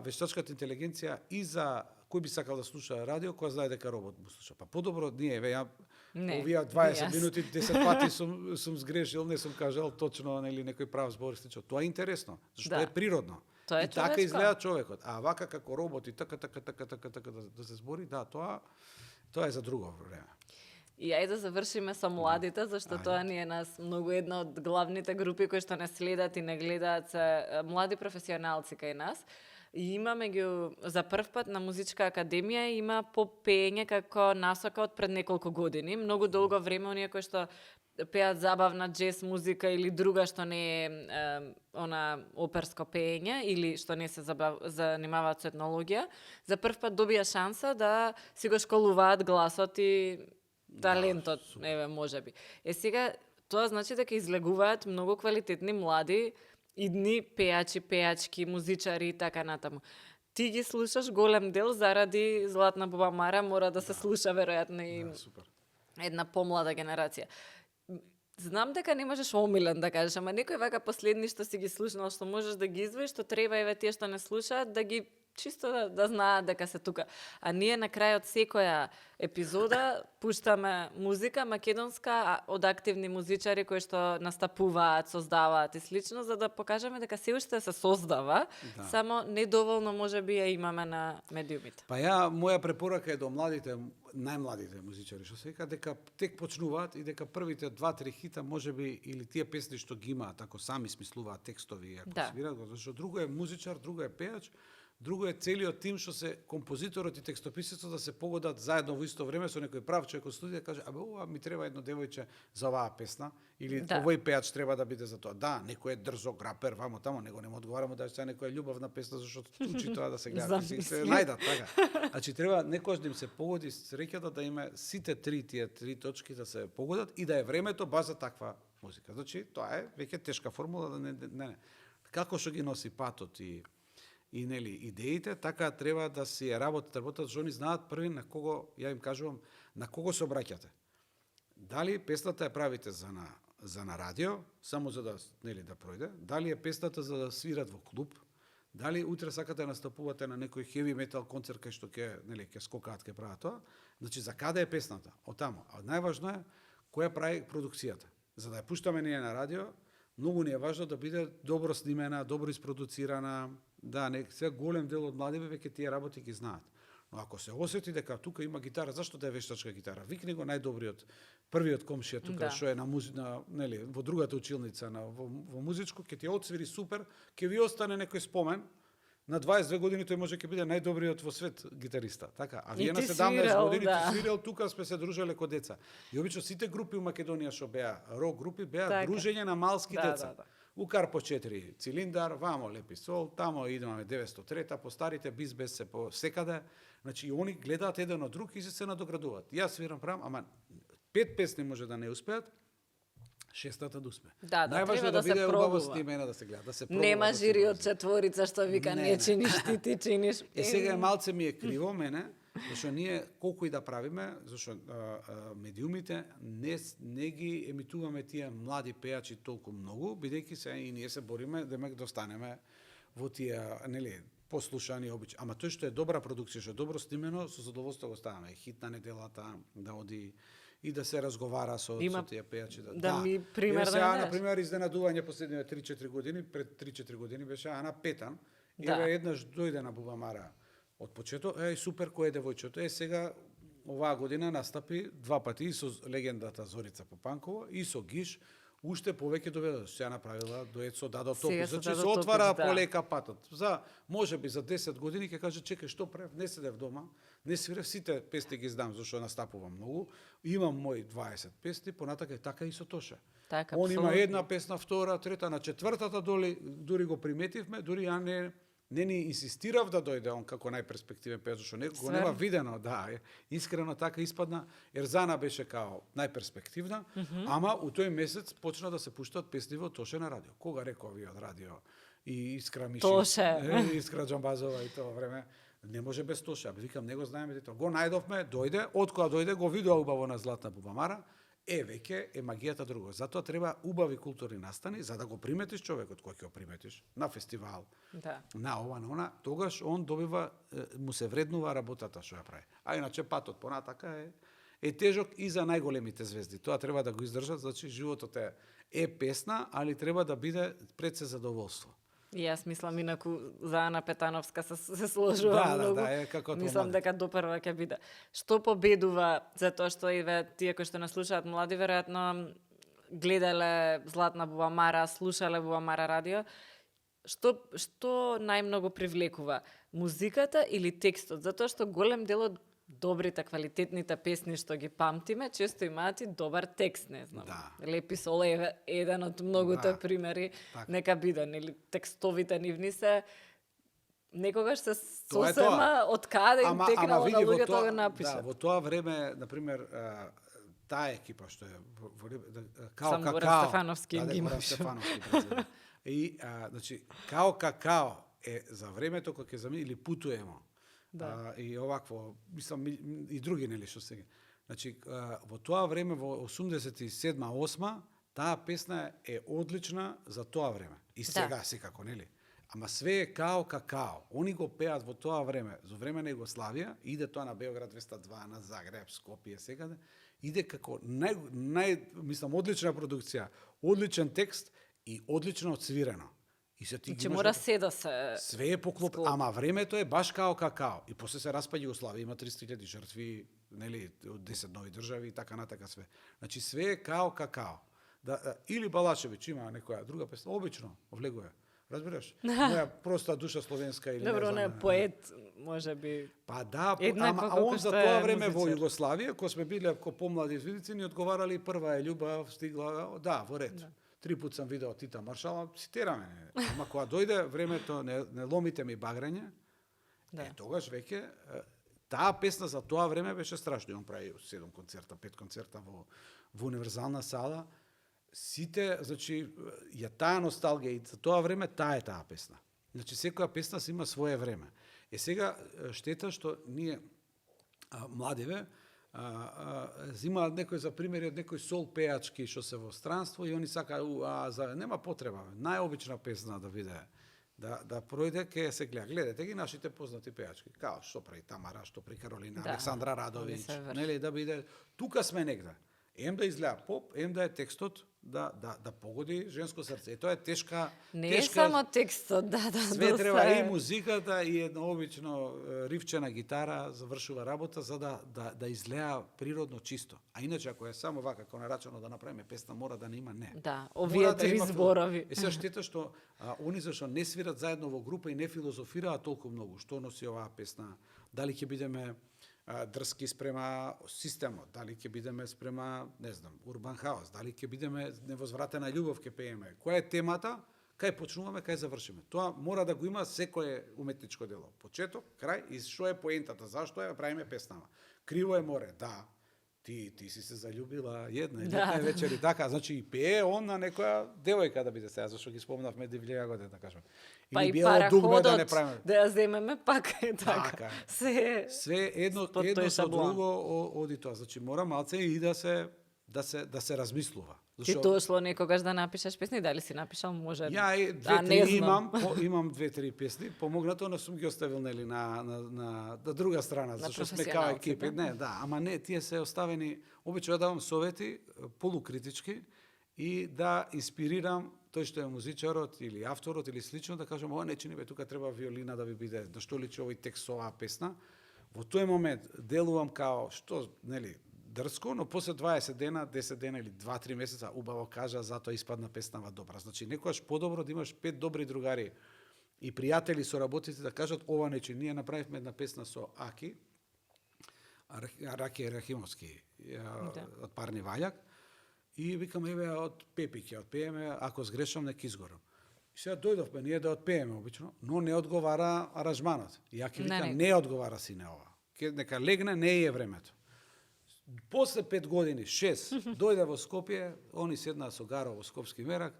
вештачката интелигенција и за кој би сакал да слуша радио, кој знае дека робот му слуша. Па подобро ние, ја овие 20 минути 10 пати сум сгрешил, не сум кажал точно нели некој прав збор слично. Тоа е интересно, зашто е природно. Тоа е и така изгледа човекот. А вака како робот и така да се збори, да, тоа е за друго време. И ајде да завршиме со младите, зашто тоа ни е нас многу една од главните групи кои што не следат и не гледаат се млади професионалци кај нас. И имаме ги за прв пат на Музичка академија има попење како насока од пред неколку години. Многу долго време оние кои што пеат забавна джез музика или друга што не е она оперско пеење или што не се занимаваат со етнологија, за прв пат добија шанса да си го школуваат гласот и талентот, еве можеби. Сега тоа значи дека излегуваат многу квалитетни млади идни пеачи, пеачки, музичари и така натаму. Ти ги слушаш голем дел заради Златна Бубамара, мора да се слуша веројатно и една помлада генерација. Знам дека не можеш омилен да кажеш, ама некој вака последни што си ги слушнал, што можеш да ги издвоиш, што треба еве тие што не слушаат да ги чисто да знаат дека се тука. А ние на крајот секоја епизода пуштаме музика македонска од активни музичари кои што настапуваат, создаваат и слично, за да покажеме дека се уште се создава, само недоволно можеби ја имаме на медиумите. Па моја препорака е до младите, најмладите музичари, што се вика дека тек почнуваат и дека првите 2-3 хита можеби или тие песни што ги имаат, ако сами смислуваат текстови и ако свират, зашто друго е музичар, друго е пеач, друго е целиот тим што се композиторот и текстописецот да се погодат заедно во исто време со некој прав човек од студија, каже, абе ова ми треба едно девојче за оваа песна или овој пеач треба да биде за тоа. Да, некој е дрзок рапер, вамо тамо, него не му одговараме да е некоја љубовна песна зашто учи тоа да се гледа, се најдат така. Значи треба некојаш да им се погоди среќата да има сите тие три точки да се погодат и да е времето баш за таква музика. Значи тоа е веќе тешка формула да не. Како што ги носи патот и нели идеите, така треба да си работат, што они знаат први на кого, ја им кажувам, на кого се обраќате. Дали песната ја правите за на радио, само за да нели да пројде, дали е песната за да свират во клуб, дали утре сакате да настапувате на некој heavy metal концерт кај што ќе скокаат, ќе прават тоа, значи за каде е песната? Отамо. А најважно е која прави продукцијата. За да ја пуштаме ние на радио, многу ни е важно да биде добро снимена, добро испроducirана, Да, сега голем дел од младиве веќе тие работи ги знаат. Но ако се осети дека тука има гитара, зашто да е вештачка гитара? Викни го најдобриот, првиот комшија тука што е нели, во другата училница во музичко, ќе ти отсвири супер, ќе ви остане некој спомен. На 22 години тој може ќе биде најдобриот во свет гитариста, така? А вие на 17 години ти свирел, тука сме се дружеле ко деца. И обично сите групи у Македонија што беа рок групи беа дружење на малски деца. Укар по 4 цилиндар, вамо лепи сол, тамо идеме 903-та, по старите бис се по секаде. Значи и они гледаат еден од друг и се надоградуваат. Јас свирам правам, ама 5 песни може да не успеат, 6-та да успе. Најважно да биде убаво снимена да се гледа, да се пробува. Нема жири од четворица што вика не чиниш ти чиниш. Сега малце ми е криво мене, зашто ние колку и да правиме, зашто медиумите не ги емитуваме тие млади пејачи толку многу, бидејќи се и ние се бориме демек да останеме во тие, нели, послушани обичаи. Ама тој што е добра продукција, што е добро снимено, со задоволство го ставаме. Хит на неделата, да оди и да се разговара со тие пејачи. Да ми пример да дадеш. Например, изненадување последните 3-4 години, пред 3-4 години беше Ана Петан. Еве еднаш дојде на Бубамара од почеток, супер кој е девојчето. Сега оваа година настапи 2 пати и со легендата Зорица Попанкова и со Гиш. Уште повеќе доведе, сега направила дует со Дадо Топич. Значи се отвара полека патот. За можеби за 10 години ќе каже чекај што правев, не седев дома, не свирев, сите песни ги знам зашто настапувам многу. Имам мои 20 песни, понатака е така и со Тоша. Така, он има една песна, втора, трета, на четвртата дури го приметивме, дури ја не ни инсистирав да дојде он како најперспективен пејач, што го нема видено, искрено така испадна. Ерзана беше као најперспективна, ама у тој месец почна да се пуштаат песни во Тоше на радио. Кога рекоа ви од радио и Искра Миши, Искра Џамбазова и тоа време, не може без Тоше. Викам, не го знаеме дето. Го најдовме, дојде, од кога дојде, го видоа убаво на Златна Бубамара, веќе е магијата друго. Затоа треба убави културни настани, за да го приметиш човекот кој ќе го приметиш на фестивал, на ова, на она, тогаш он добива, му се вреднува работата што ја прави. А иначе патот понатака е тежок и за најголемите звезди. Тоа треба да го издржат, значи животот е песна, али треба да биде пред се задоволство. И јас мислам инаку за Ана Петановска се сложува многу. Како мислам дека допрва ќе биде. Што победува, затоа што тие кои што нас слушаат млади веројатно гледале Златна Бубамара, слушале Бубамара радио, што најмногу привлекува? Музиката или текстот? Затоа што голем дел од добрите, квалитетните песни што ги памтиме, често имаат и добар текст, не знам. Лепи сол е еден од многуте примери, нека биде, нели, текстовите нивни се некогаш се сосема од каде им текнало на луѓето да го напишат. Во тоа време, например, таа екипа што е Као Какао, Стефановски ги имаше. И, значи, Као Какао е за времето кога ќе замени или Путуемо. И овакво, мислам, и други, нели, што сега. Значи, во тоа време, во 87-8, таа песна е одлична за тоа време. И сега, секако, нели? Ама све е Као Какао. Они го пеат во тоа време, за време на Југославија, иде тоа на Београд 202, на Загреб, Скопје, секаде, иде како мислам, одлична продукција, одличен текст и одлично отсвирено. Че мора се да се... Све е поклоп, ама времето е баш Као Какао. И после се распаѓа Југославија, има 300.000 жртви, нели, од 10 нови држави и така натака све. Значи све е Као Какао. Или Балашевиќ има некоја друга песна, обично влегува. Разбираш? Моја проста душа словенска или добро, не поет, може би. Па да, ама он за тоа време во Југославија, кога сме биле како помлади извидици, ни одговарали прва е љубов, стигла, во ред. 3 пат сам видел Тита Маршала, цитираме. Ама кога дојде времето, не ломите ми баграње, тогаш веќе таа песна за тоа време беше страшно. Он прави 7 концерта, 5 концерта во универзална сала. Сите, значи, таа носталгија и за тоа време, таа песна. Значи, секоја песна си има свое време. Сега, штета што ние, младиве, зимаат некој за примери од некој сол пејачки што се во странство и они сакаат, нема потреба, најобична песна да биде, да пројде, ке се гледа. Гледате ги нашите познати пејачки, као што прави Тамара, што прави Каролина, Александра Радовиќ, нели, да биде, тука сме негде. Ем да изгледа поп, ем да е текстот да погоди женско срце. И тоа е тешка... Не е само текстот, да. Све треба и музиката, и едно обично ривче на гитара завршува работа, за да изгледа природно чисто. А иначе, ако е само вака, како нарачано да направиме песна, мора да нема не. Да, овие три зборови. Е се штета што они зашто не свират заедно во група и не филозофираат толку многу. Што носи оваа песна? Дали ќе бидеме дрски спрема системот, дали ќе бидеме спрема, не знам, урбан хаос, дали ќе бидеме невозвратена љубов ќе пееме. Која е темата? Кај почнуваме, кај завршиме. Тоа мора да го има секое уметничко дело. Почеток, крај и што е поентата, зашто ја правиме песнава. Криво е море, да. Ти си се заљубила една или две вечери така, значи и пее он на некоја девојка да биде сега, зашто ги спомнавме Дивле јагоде, да кажам. Па и параходот да ја земеме пак е така. Све едно со друго оди тоа. Значи мора малце и да се размислува. Ти дошло некогаш да напишеш песни, дали си напишал, може? Ја имам 2-3 песни, помогнато, но сум ги оставил нели на друга страна, зашто сме као екипи. Не, да, ама не, тие се оставени, обично давам совети полукритички и да инспирирам тој што е музичарот или авторот или слично, да кажам, ова не чини бе, тука треба виолина да ви биде, да што личи овој текст со оваа песна. Во тој момент делувам као што, нели, дрско, но после 20 дена, 10 дена или 2-3 месеца убаво кажа, затоа испадна песнава добра. Значи, некојаш подобро да имаш 5 добри другари и пријатели соработници да кажат, ова нечи, ние направивме една песна со Аки, Раки Рахимовски, од Парни Вајак, и викаме, еве, од Пепи ќе отпееме, ако сгрешам, нека изгорам. И сега дојдовме ние да отпееме обично, но не одговара аранжманот. И Аки вика, не одговара сине ова. Нека легне, не е времето. После 5 години, 6, дојде во Скопје, они седнаа со Гаро во Скопски мерак,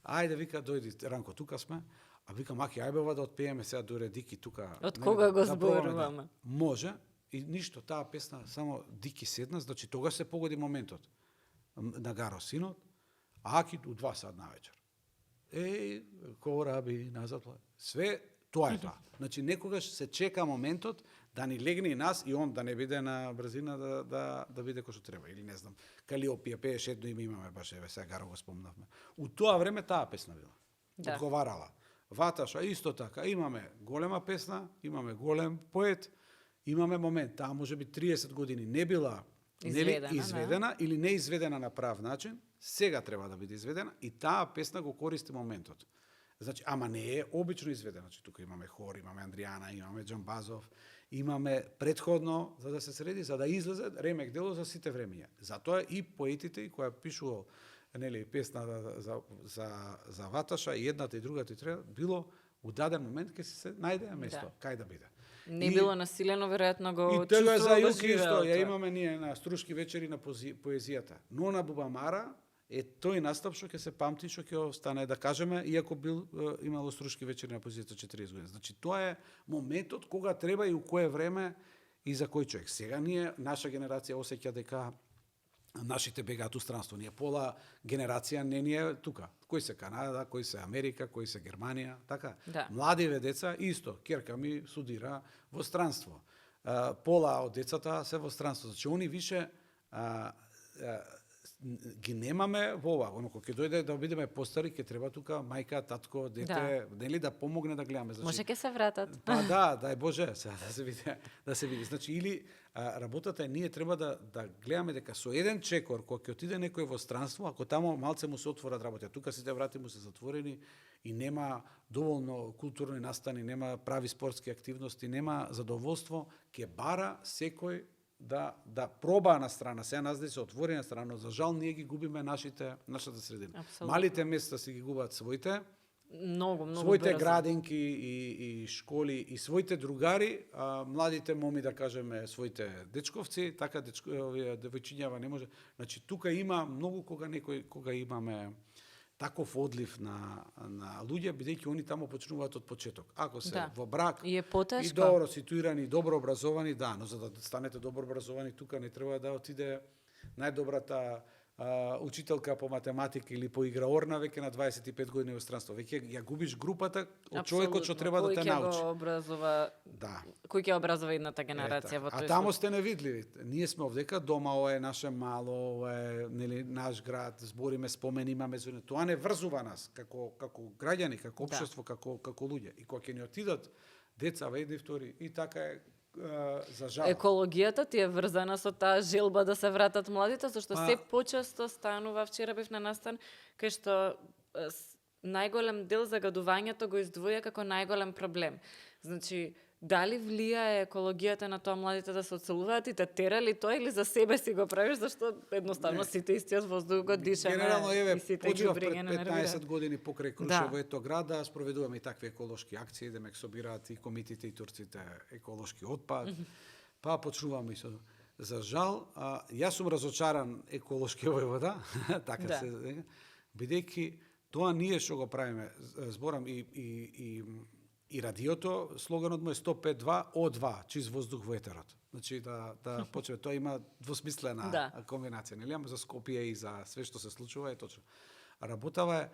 ајде, вика, дојди, Ранко, тука сме, а викам, Аки, ајде ова да отпееме сега до Дики тука. Од кога го зборуваме? Може, и ништо, таа песна, само Дики седна, значи тогаш се погоди моментот на Гаро синот, а Аки у 2 сат на вечер. Еј, кораби, назад, све, тоа е тоа. Значи, некогаш се чека моментот да ни легне и нас и он да не биде на брзина да биде кој што треба. Или не знам, Калиопија пееш едно име имаме, баш еве сега Гаро го спомнавме. У тоа време таа песна била. Да. Одговарала. Ваташа исто така. Имаме голема песна, имаме голем поет, имаме момент. Таа може би 30 години не била изведена или не изведена на прав начин, сега треба да биде изведена и таа песна го користи моментот. Значи, ама не е обично изведена. Значи, тука имаме хор, имаме Андријана, имаме Џамбазов, имаме предходно за да се среди, за да излезе ремек дело за сите времиња. Затоа и поетите која пишувал нели песна за Ваташа и едната и другата и трета било у даден момент ќе се најде место кај да биде. Не било насилено, веројатно го чувствувал. И тоа за Јуки исто, ја имаме ние на Струшки вечери на поезијата. Но на Бубамара е тој настап што ќе се памти, што ќе остане, да кажеме, иако имало Струшки вечери на поезијата 40 години. Значи, тоа е моментот кога треба и у кое време и за кој човек. Сега ние, наша генерација осеќа дека нашите бегаат у странство. Ние пола генерација не ни е тука. Кои се Канада, кои се Америка, кои се Германија, така? Да. Младиве деца исто, ќерка ми студира во странство. Пола од децата се во странство. Значи, они више ги немаме во ова. Оно кога ќе дојде да бидеме постари, ќе треба тука мајка, татко, дете, нели да помогне да гледаме. Значи, може ќе се вратат. Па дај Боже, сега да се види. Значи или работата е ние треба да гледаме дека со еден чекор кога ќе отиде некој во странство, ако тамо малце му се отворат работи, тука сите врати му се затворени и нема доволно културни настани, нема прави спортски активности, нема задоволство, ќе бара секој да проба на страна, сега нас да се отвори на страна, но за жал ние ги губиме нашата средина. Абсолютно. Малите места си ги губат своите, своите брзо. Градинки и школи и своите другари, младите моми да кажеме своите дечковци, така девојчињава не може. Значи тука има многу кога имаме таков одлив на луѓе, бидејќи они тамо почнуваат од почеток. Ако се во брак и добро ситуирани, добро образовани, но за да станете добро образовани, тука не треба да отиде најдобрата учителка по математика или по играорна веќе на 25 години иностранство. Веќе ја губиш групата од човекот што треба да те научи. Кој ќе образува едната генерација во тој. А тамо сте невидливи. Ние сме овдека дома, ова е наше мало, ова е нели наш град, збориме, спомени имаме за тоа не врзува нас како граѓани, како општество, како луѓе. И кога ќе ни отидат деца во едни втори и така е за жал. Екологијата ти е врзана со таа желба да се вратат младите, зашто се почесто станува, вчера бев на настан, кај што најголем дел загадувањето го издвоја како најголем проблем. Значи, дали влијае екологијата на тоа младите да се оцелуваат и те терали тоа или за себе си го правиш, зашто едноставно сите истиот воздух го дишаме. Генерално, еве, почнав пред пред 15 години покрај Крушево ето град да спроведуваме и такви еколошки акции, да ме собираат и комитите и турците еколошки отпад. Па почнуваме и со за жал, јас сум разочаран еколошки војвода, така се, бидејќи тоа ние што го правиме, зборам и радиото, слоганот му е 105.2 О2, чист воздух во етерот. Значи да почне, тоа има двосмислена комбинација, нели? Ама за Скопје и за све што се случува е точно. Работава е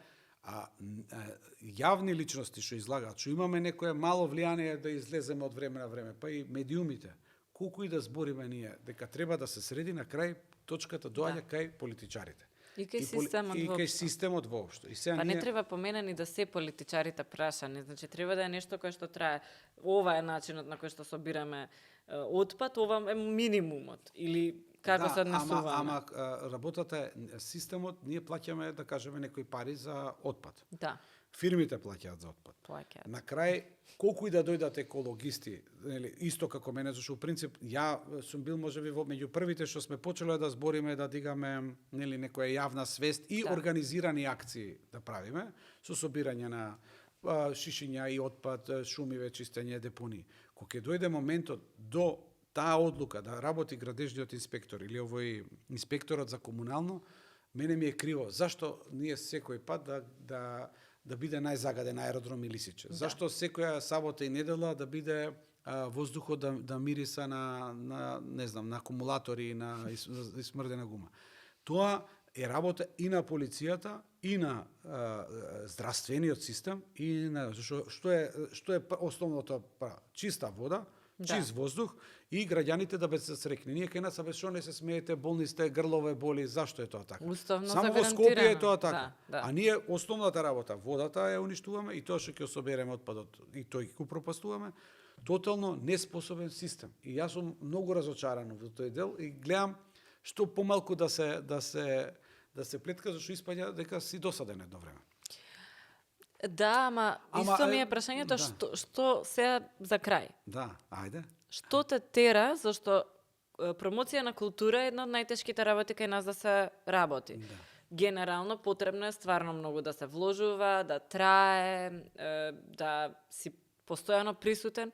јавни личности што излагаат, што имаме некое мало влијание да излеземе од време на време, па и медиумите. Колку и да збориме ние дека треба да се среди, на крај точката доаѓа кај политичарите. И кај системот воопшто. И кај системот воопшто. Па не треба поменани да се политичарите прашани, значи треба да е нешто кое што трае. Ова е начинот на кој што собираме отпад, ова е минимумот или како се однесуваме. Ама работата е системот, ние плаќаме, да кажеме, некои пари за отпад. Да. Фирмите плаќаат за отпад. На крај, колку и да дојдат екологисти, нели, исто како мене, зашто во принцип ја сум бил можеби меѓу првите што сме почеле да збориме, да дигаме, нели, некоја јавна свест и организирани акции да правиме со собирање на шишиња и отпад, шумиве, чистење, депонии. Кога ќе дојде моментот до таа одлука да работи градежниот инспектор или овој инспекторот за комунално, мене ми е криво. Зашто ние секој пат да биде најзагаден аеродром или Лисиче? Зашто секоја сабота и недела да биде воздухот да мириса на не знам, на акумулатори и на смрдена гума? Тоа е работа и на полицијата, и на здравствениот систем, и на што е основното права? Чиста вода, чист воздух и граѓаните да бидат среќни. Ние кај нас што не се смеете, болни сте, грлове боли, зашто е тоа така? Само во Скопје е тоа така. А ние основната работа, водата ја уништуваме и тоа што ќе собереме отпадот и тој ќе го пропастуваме, тотално неспособен систем. И јас сум многу разочаран во тој дел и гледам што помалку да се плетка, зашто испаѓа дека си досаден едно време. Да, ама исто ми е прашањето што сега за крај. Да, ајде. Што те тера, зашто промоција на култура е една од најтешките работи кај нас да се работи. Да. Генерално потребно е стварно многу да се вложува, да трае, да си постојано присутен.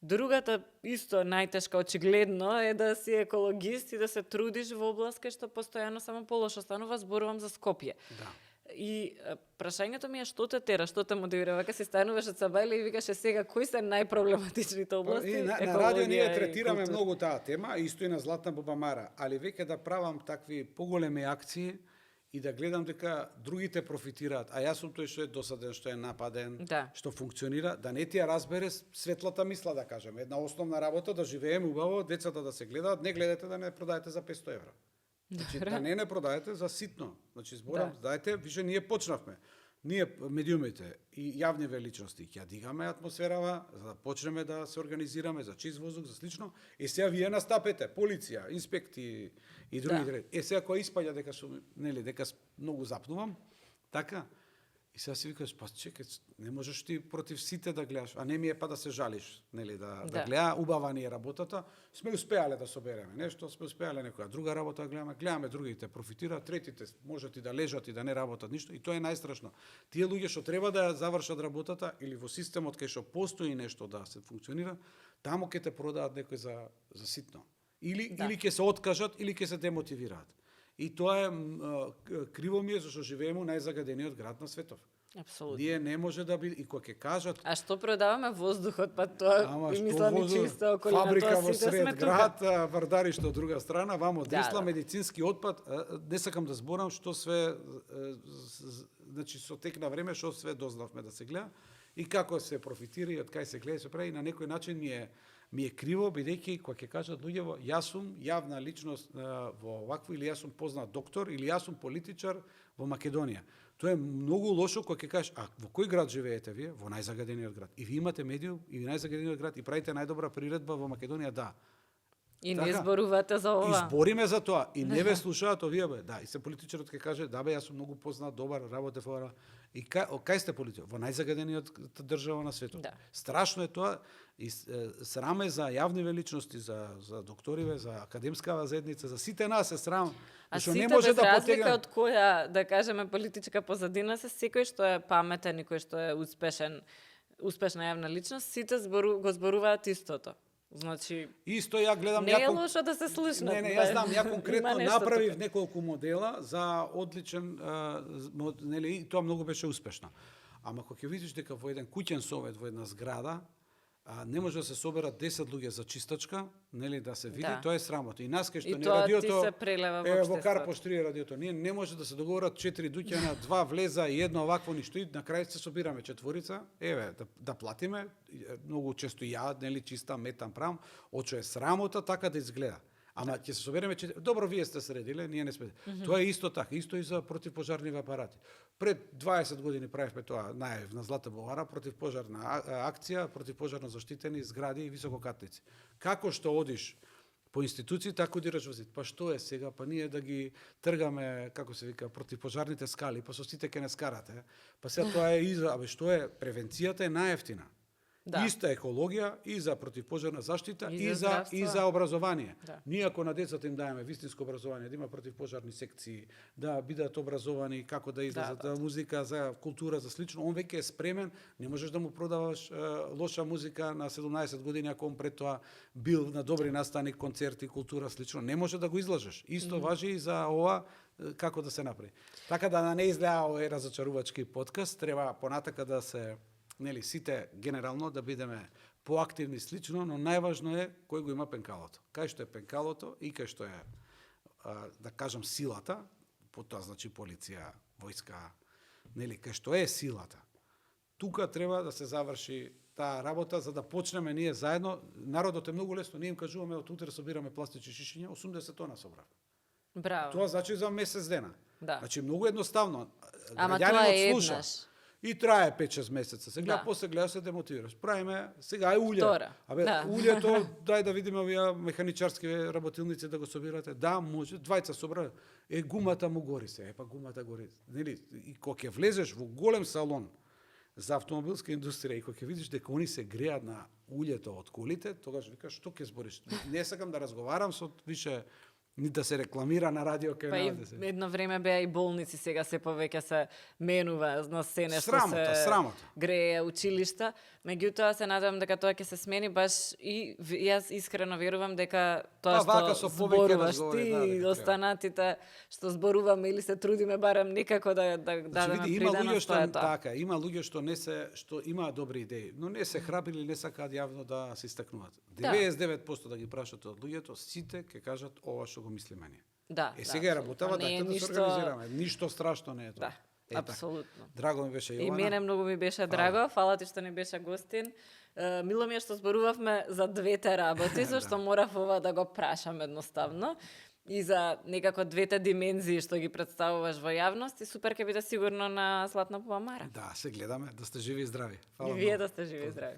Другата исто најтешка очигледно е да си екологист и да се трудиш во област кај што постојано само полошо станува, зборувам за Скопје. Да. И прашањето ми е што те тера, што те мотивира, вака си стануваш од сабајле и викаше сега кои се најпроблематичните области? На радио ние третираме многу таа тема, исто и на Златна Бубамара, али веќе да правам такви поголеми акции и да гледам дека другите профитираат, а јас сум тој што е досаден, што е нападен, што функционира, да не ти ја разбере светлата мисла, да кажем. Една основна работа да живееме убаво, децата да се гледаат, не гледате да не продаете за 500 евра. Значи, да не продаете за ситно. Значи, зборам, дајте, више ние почнавме. Ние, медиумите и јавниве личности, ќе дигаме атмосферава, за да почнеме да се организираме за чист воздух, за слично. И сега вие настапете, полиција, инспекти и други. Сега која испаѓа дека сум, нели, дека многу запнувам, така, и сега си викаш, па чекај, не можеш ти против сите да гледаш, а не ми е па да се жалиш, нели, да гледа, убава ни е работата. Сме успеале да собереме нешто, сме успеале некоја друга работа да гледаме другите профитираат, третите можат и да лежат и да не работат ништо, и тоа е најстрашно. Тие луѓе што треба да завршат работата или во системот кај што постои нешто да се функционира, таму ќе те продаат некој за ситно. Или ќе се откажат, или ќе се демотивираат. И тоа е криво ми е зашто живееме во најзагадениот град на светов. Апсолутно. Ние не може да биде, и кога ќе кажат... А што продаваме воздухот, па тоа и мислам и чиста околина, фабрика тоа во сите сме сред град, вардариште од друга страна, вамо Дрисла, медицински отпад, не сакам да зборам што све, значи со тек на време што све дознавме да се гледа и како се профитира и од кај се гледа се прави, на некој начин ми е криво, бидејќи кога ќе кажат луѓето, јас сум јавна личност во вакво, или јас сум познат доктор, или јас сум политичар во Македонија. Тоа е многу лошо кога ќе кажеш, а во кој град живеете вие? Во најзагадениот град. И вие имате медиум, и најзагадениот град, и правите најдобра приредба во Македонија, да. И не зборувате за ова. И збориме за тоа. И не ве слушаат овие, бе. Да, и се политичарот ќе каже, да бе, јас сум многу познат, добар, работев ова. И кај сте политичар? Во најзагадениот држава на светот. Да. Страшно е тоа. И сраме за јавниве личности, за докториве, за академскава заедница, за сите нас е срам. А сите, без разлика од која, да кажеме, политичка позадина се, секој што е паметен и кој што е успешна јавна личност, сите го зборуваат истото. Значи, исто ја гледам не е лошо да се слушнат. Не, јас знам, ја конкретно направив неколку модела за одличен, нели, и тоа многу беше успешно. Ама кога ќе видиш дека во еден куќен совет, во една зграда, не може да се соберат 10 луѓе за чистачка, нели, да се види, тоа е срамота. И нас кај што не радиото, во Карпош 3 радиото, ние не може да се договорат 4 дуќана, 2 влеза и едно овакво ништо, и на крај се собираме четворица, да платиме, многу често ја, нели, чиста метам прам, очо е срамота така да изгледа. Ама ќе се собереме, добро, вие сте средиле, ние не сме. Тоа е исто така, исто и за противпожарни апарати. Пред 20 години правевме тоа, најав на Злата Бувара, противпожарна акција, противпожарно заштитени згради и висококатници. Како што одиш по институции, така одираш во зид. Па што е сега? Па ние да ги тргаме, како се вика, противпожарните скали, па со сите ке не скарате. Па сега тоа е што е, превенцијата е најевтина. Да. Иста екологија и за противпожарна заштита и за образование. Да. Ние ако на децата им даеме вистинско образование, да има противпожарни секции, да бидат образовани како да излезат, за музика, за култура, за слично, он веќе е спремен, не можеш да му продаваш лоша музика на 17 години ако он пред тоа бил на добри настани, концерти, култура, слично, не може да го излажеш. Исто важи и за ова како да се направи. Така да не изгледа овој разочарувачки подкаст, треба понатака да се нели, сите генерално да бидеме поактивни слично, но најважно е кој го има пенкалото. Кај што е пенкалото и кај што е, да кажам, силата, потоа значи полиција, војска, нели, кај што е силата. Тука треба да се заврши таа работа за да почнеме ние заедно. Народот е многу лесно, ние им кажуваме од утре собираме пластични шишиња, 80 тона собрав. Браво. Тоа значи за месец дена. Да. Значи многу едноставно. Ама тоа е еднаш. И трае 5-6 месеца. Сега после гледа се демотивираш. Правиме, сега е улје. Улјето, дај да видиме овие механичарски работилници да го собирате. Да, може, двајца собра. Гумата му гори се. Па гумата гори. Нели, и кога ќе влезеш во голем салон за автомобилска индустрија и кога ќе видиш дека они се греат на улјето од колите, тогаш викаш што ќе збориш? Не сакам да разговарам со више ни да се рекламира на радио кај нас. Па едно време беа и болници, сега се повеќе се менува на сцене што срамота. Грее училишта. Меѓутоа се надевам дека тоа ќе се смени баш и јас искрено верувам дека тоа што зборуваш ти и останатите што зборуваме или се трудиме барем некако да дадеме придано што е тоа. Така, има луѓе што имаат добри идеи, но не се храбри или не сакаат јавно да се истакнуваат. 99% да ги прашате од луѓето, сите ќе кажат ова што го мислиме ние. Да. Сега работава да се организираме. Ништо страшно не е тоа. Да, апсолутно. Драго ми беше Јована. И мене многу ми беше драго. Фала ти што не беше гостин. Мило ми е што зборувавме за двете работи, зашто морав ова да го прашам едноставно. И за некако двете димензии што ги представуваш во јавност и супер ќе биде сигурно на Златна Буамара. Да, се гледаме, да сте живи и здрави. И вие да сте живи и здрави.